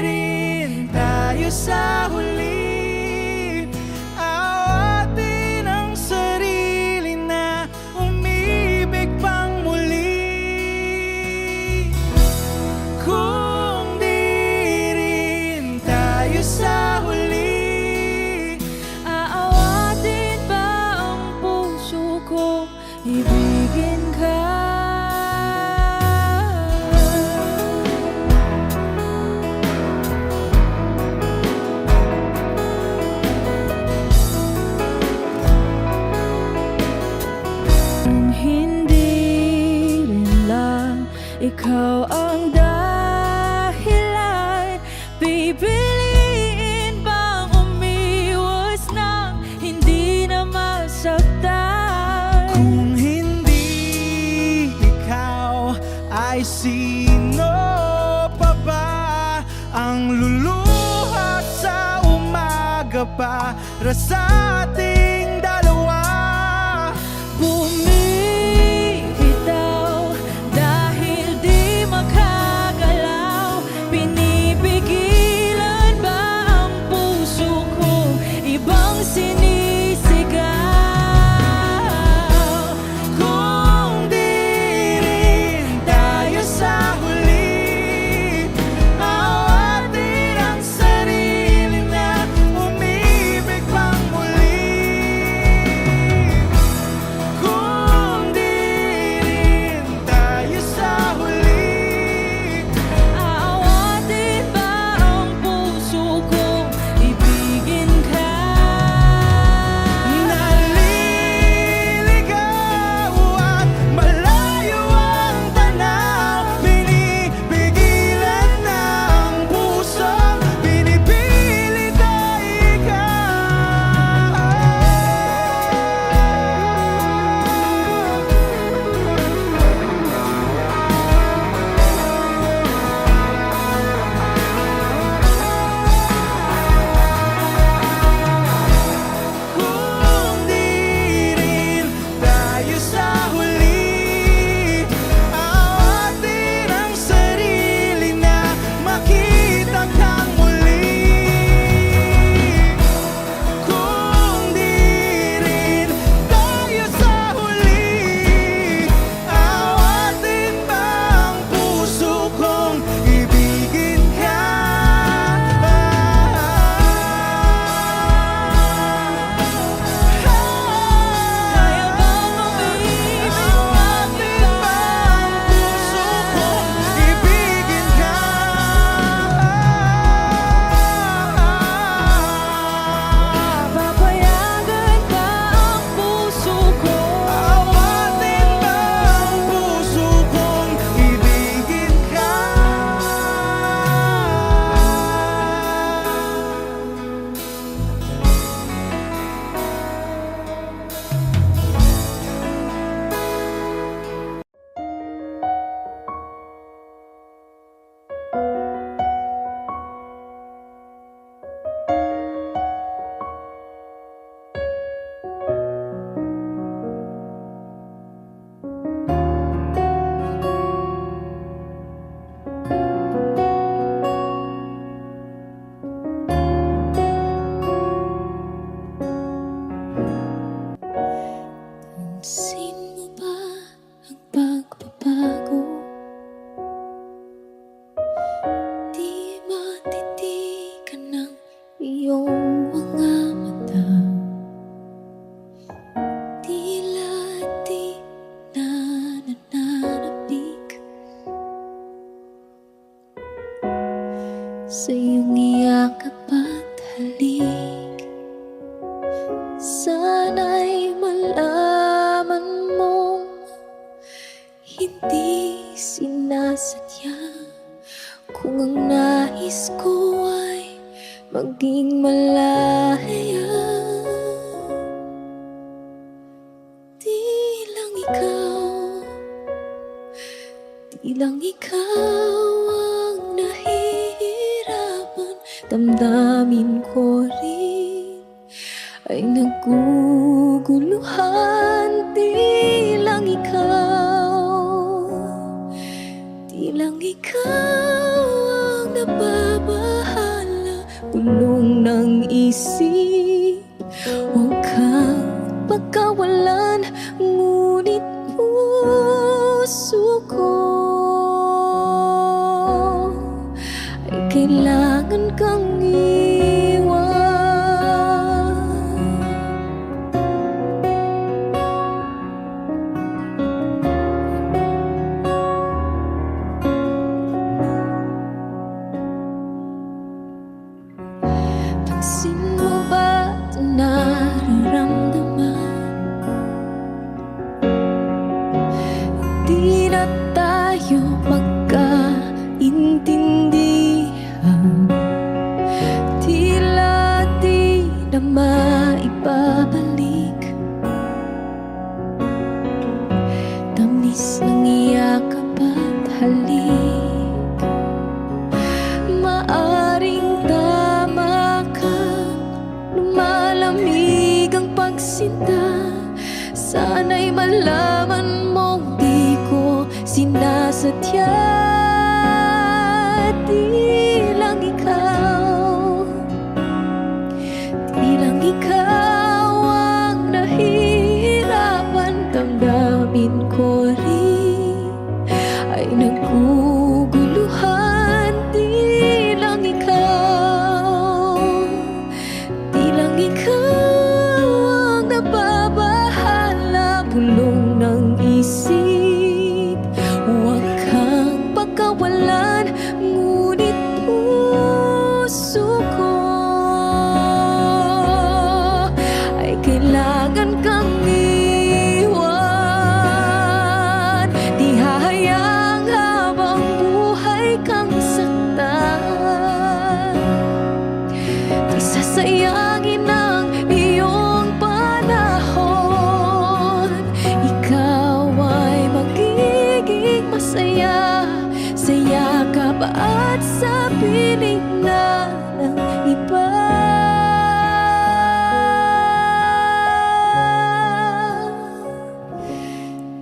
rin tayo sa huli, awatin ang sarili na umibig pang muli. Kung di rin tayo sa huli, Aawatin ba ang puso ko, ibigin ka? Kung hindi rin lang ikaw ang dahilan, pipiliin bang umiwas nang hindi na masaktan? kung hindi ikaw, ay sino pa ba ang luluha sa umaga para sa ating dalawa? Bumibitaw dahil di makagalaw, pinipigilan ba ang puso ko, ibang sinisigaw? Kung di rin tayo sa huli, awatin ang sarili na umibig pang muli. nais ko ay maging malaya. Di lang ikaw, di lang ikaw ang nahihirapan. Damdamin ko rin ay naguguluhan. Di lang ikaw, di lang ikaw ang nababahala. Bulong ng isip, huwag kang pagkawalan. Ngunit puso ko ay kailangan kang iwan. Pansin mo ba ito nararamdaman? Di na tayo magkaintindihan. Tila di na maibabalik tamis ng iyakap at halik. Maaring tama ka, lumalamig ang pagsinta. Sana'y malaman mong di ko sinasadya. Di lang ikaw, di lang ikaw ang nahihirapan. Damdamin ko rin ay naguguluhan. Di lang ikaw, di lang ikaw ang nababahala. Bulong ng isip, huwag kang pagkawalan. Ngunit puso ko ay kailangan kang iwan. Di hahayang habang buhay kang saktan. Di sasayangin ang iyong panahon. Ikaw ay magiging masaya sa yakap at sa piling na ng iba.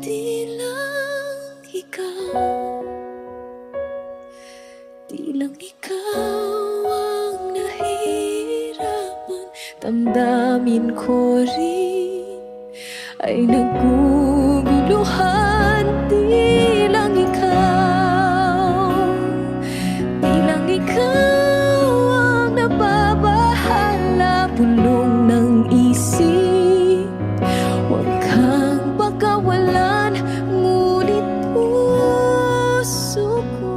Di lang ikaw, di lang ikaw ang nahihirapan. Damdamin ko rin ay naguguluhan. Di lang ikaw, di lang ikaw ang nababahala. Bulong ng isip, huwag kang pagkawalan. Ngunit puso ko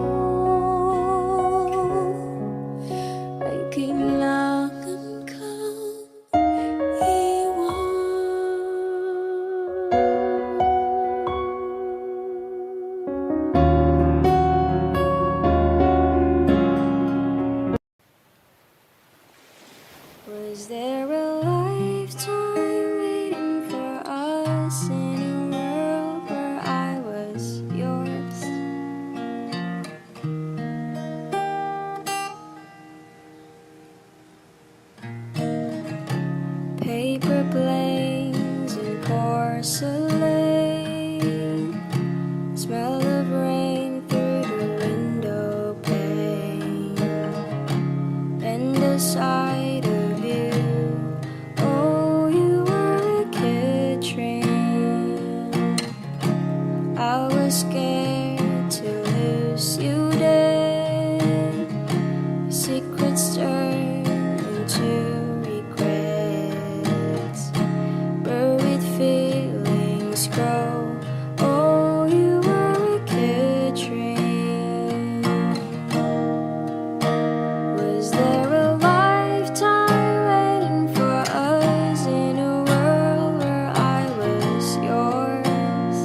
ay kailangan kang iwan. Was there a lifetime waiting for us in a world where I was yours? Paper planes and porcelain, smell of rain through the window pane, and the sight of you. Oh, you were a kid train. I was scared to lose you dead. Secrets turn into regrets. Buried feelings grow. Oh, you were a kid train. Was there a lifetime waiting for us in a world where I was yours?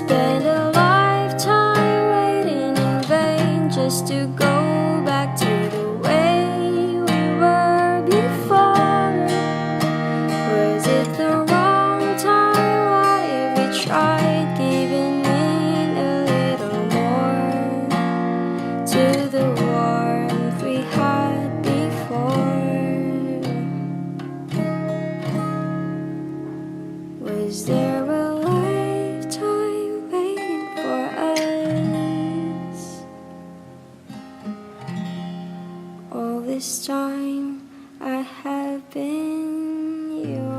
spend a lifetime waiting in vain just to go back to the way we were before. Was it the wrong time? What if we tried giving in a little more to the warmth we had before? Was there a lifetime waiting for us? All this time I have been yours.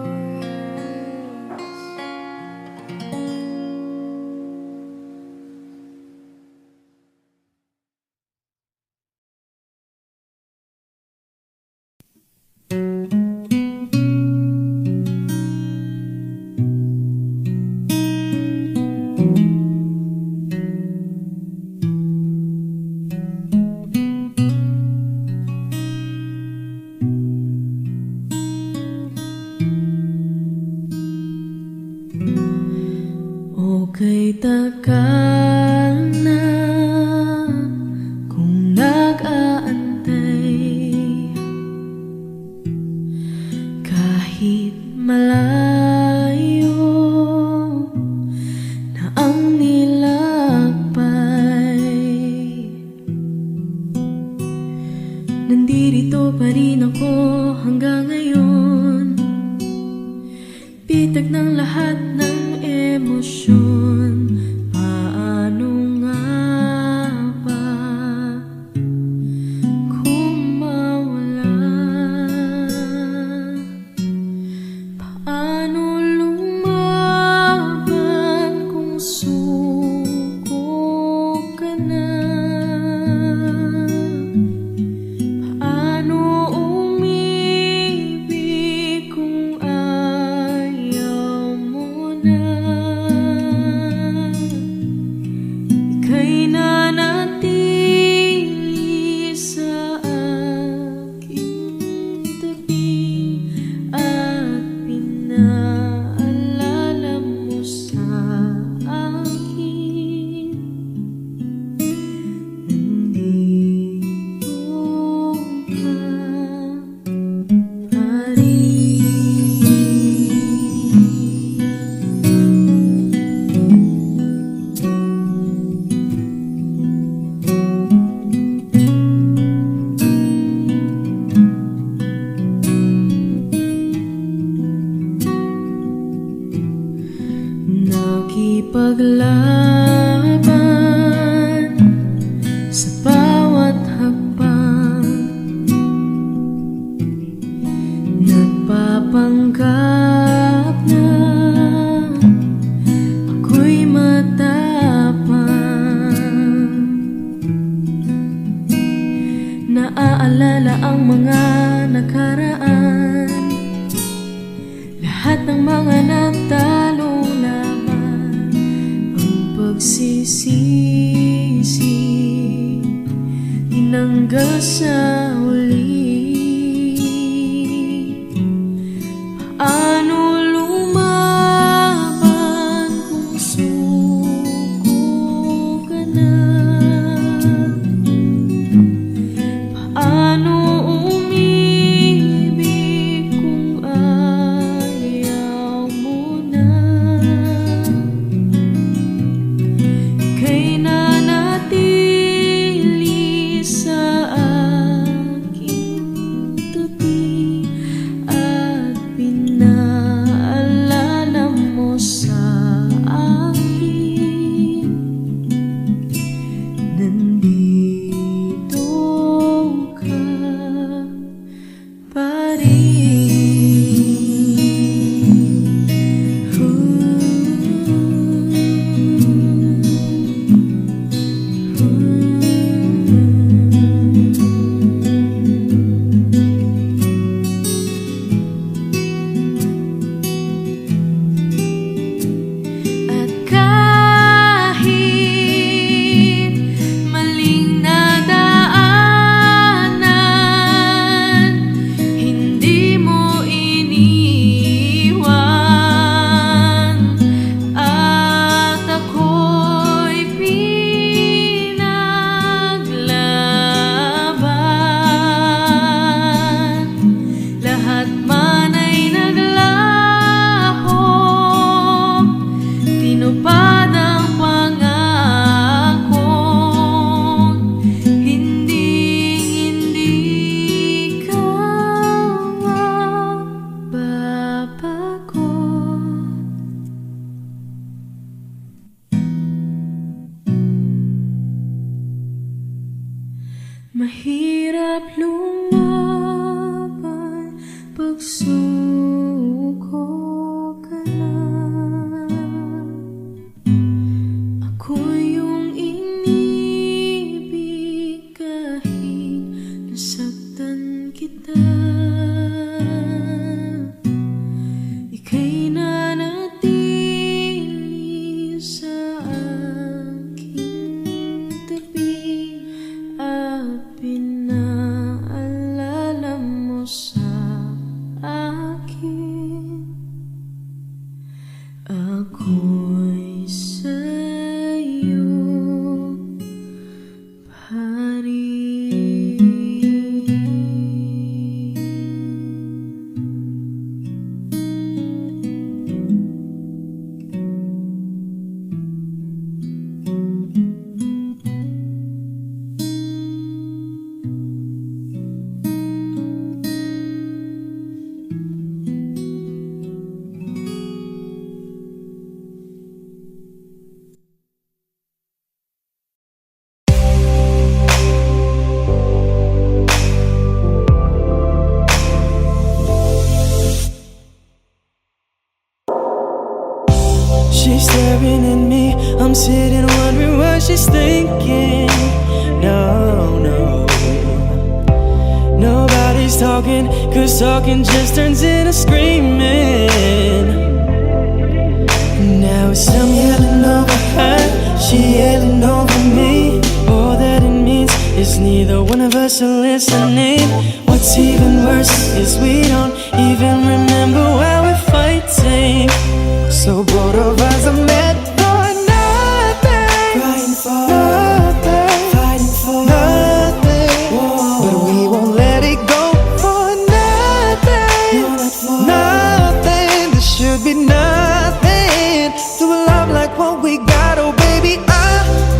Okay tagal na kung nag-aantay, kahit malayo na ang nilakbay. Nandito pa rin ako hanggang ngayon, bitag ng lahat ng emosyon. Paano nga ba kung mawala? Paano lumaban kung suko ka na? Paano umibig kung ayaw mo na? Ika'y nanatili sa aking tabi at pinaalala mo sa akin, nandito ka pa rin. Nakipaglaban sa bawat hakbang, nagpapanggap na ako'y matapang. Naaalala ang mga nakaraan, lahat ng mga natalo laban, ang pagsisisi tinanggal sa huli. Paano lumaban kung suko ka na? Paano umibig kung ayaw mo na? Ika'y nanatili sa She's staring at me, I'm sitting wondering what she's thinking. No, no, nobody's talking, cause talking just turns into screaming. Now it's I'm yelling over her, she yelling over me. All that it means is neither one of us are listening. What's even worse is we don't even remember why we're fighting. So both of us are meant for nothing, fighting for nothing, fighting for nothing. Whoa. But we won't let it go for nothing, no, not for nothing. There should be nothing to a love like what we got. Oh baby, I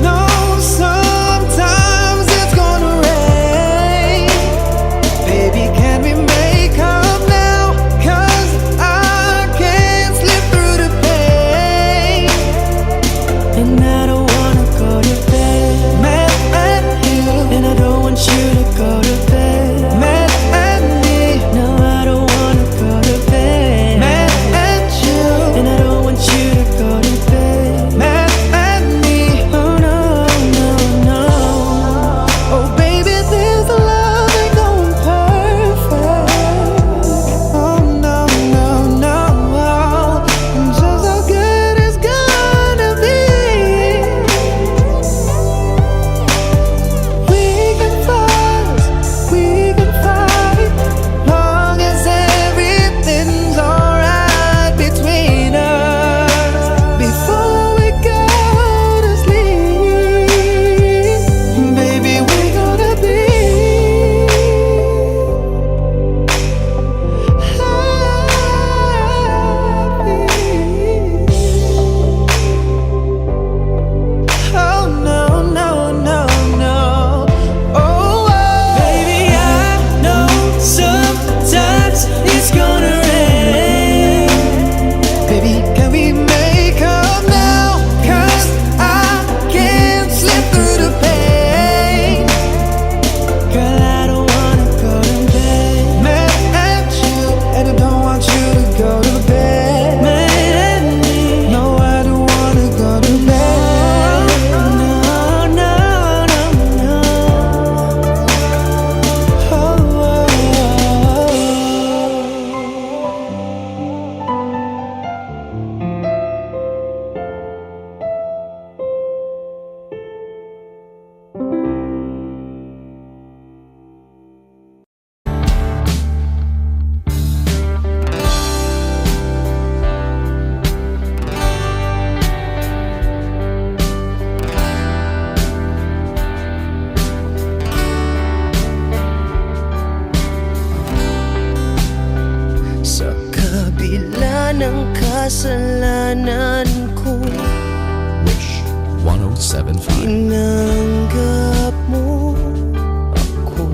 know sometimes it's gonna rain. Baby, can we make up now? Cause I can't slip through the pain. And I don't wanna go to bed mad at you, and I don't want you to go to bed mad at me. No, I don't wanna go to bed mad at you, and I don't want you to go to bed mad at me. Oh no, no, no. Oh baby, this love ain't going perfect. Oh no, no, no. Just how good it's gonna be. We can fuss, we can fight, long as everything's alright between us. Before we go to sleep, baby, we're gonna be happy. Oh no, no, no, no. Oh, baby, I know sometimes it's gonna rain. Baby, can we make up now? Cause I can't slip through the pain. Girl, I don't wanna go to bed mad at you, and I don't want you to go to bed mad at me. No, I don't wanna go to bed. No, no, no, no. Oh, Sa kabila ng kasalanan ko, Wish 1075. tinanggap mo ako.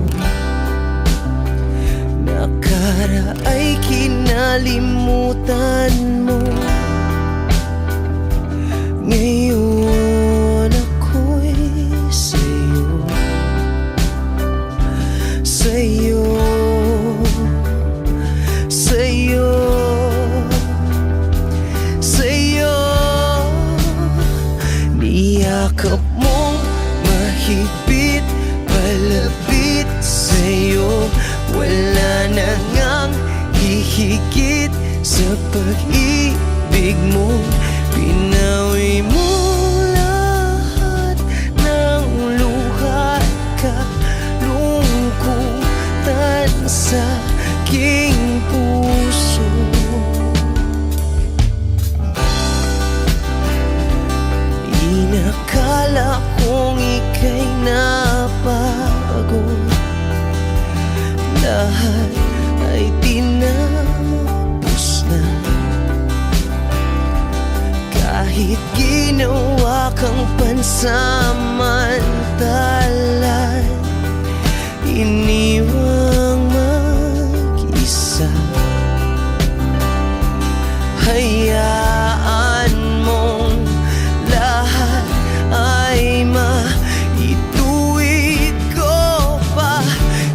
Nakaraay kinalimutan mo. Ngayon ako'y sa'yo, sa'yo, sa'yo, sa'yo. Niyakap mong mahigpit, palapit sa'yo. Wala na ngang hihigit sa pag-ibig mo. Pinawi mo lahat ng luha at kalungkutan sa aking puso. Inakala kong ika'y nabago, lahat ay tinapos na. Kahit ginawa kang pansamantalan, iniwang mag-isa. Hayaan mong lahat ay maituwid ko pa.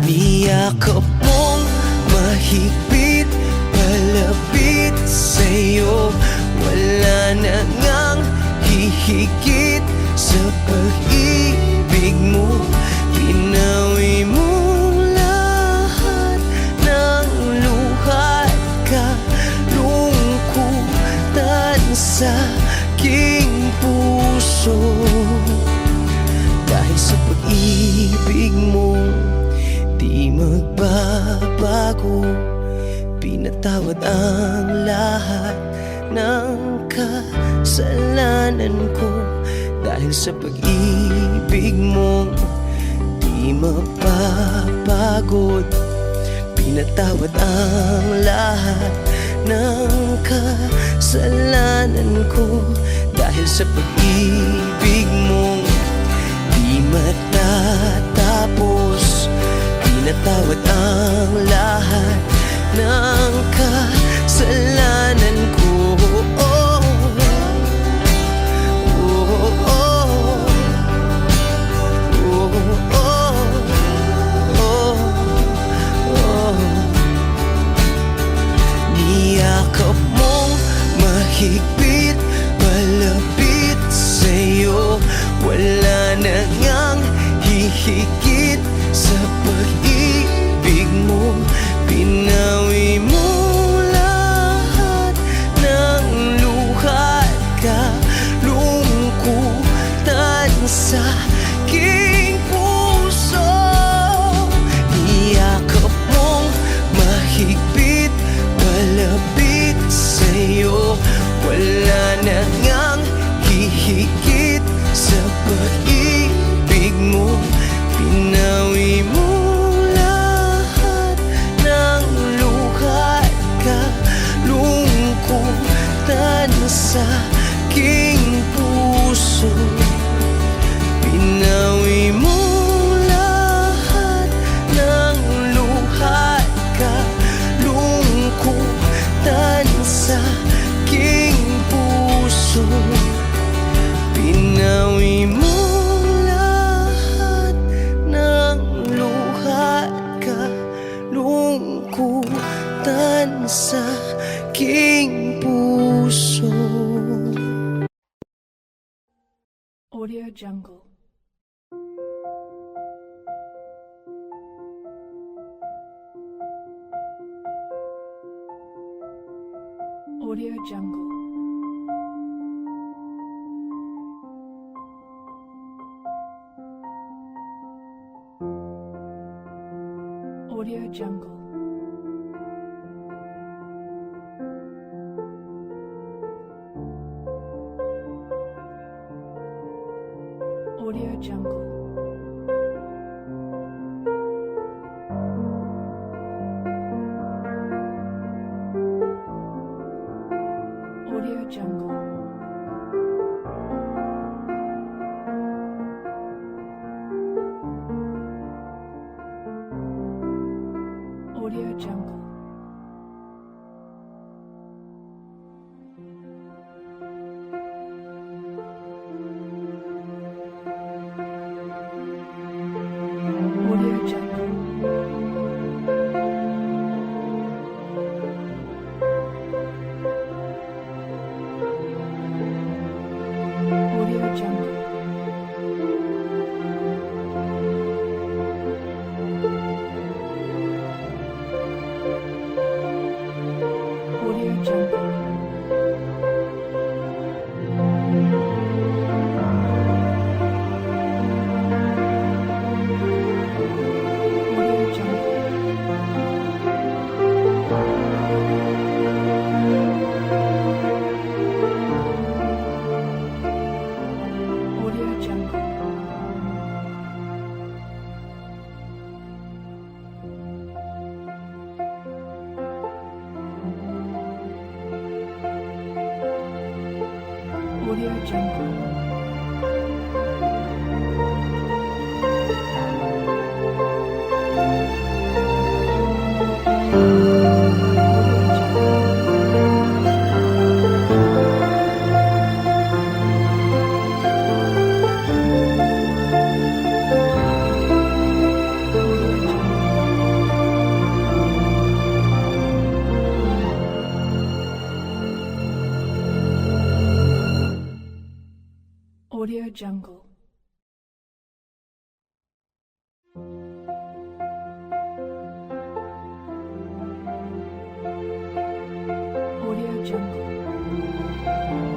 Niyakap mong mahigpit, palapit sa'yo. Wala na ngang hihigit sa pag-ibig mo. Pinawi mo lahat ng luhat kalungkutan sa aking puso. Dahil sa pag-ibig mo di magbabago, pinatawad ang lahat ng kasalanan ko. Dahil sa pag-ibig mo di mapapagod, pinatawad ang lahat ng kasalanan ko. Dahil sa pag-ibig mo di matatapos, pinatawad ang lahat ng kasalanan ko. Niyakap mong mahigpit, palapit sa'yo. Wala na ngang hihigit sa pag-ibig mo. Pinawi mo lahat ng luhat kalungkutan sa aking puso. Niyakap mong mahigpit, palapit sa'yo. Wala na ngang hihigit sa pag-ibig mo. Pinawi mo lahat ng luhat kalungkutan sa aking puso. Pinawi mo lahat ng luhat kalungkutan sa aking puso. Pinawi mo lahat ng luhat kalungkutan sa aking puso. Audio Jungle. Audio Jungle. Audio Jungle. Audio Jungle. Audio Jungle. Audio Jungle. Audio Jungle. Audio Jungle. Audio Jungle. Audio Jungle. Audio Jungle. Audio Jungle. Audio Jungle. Audio Jungle.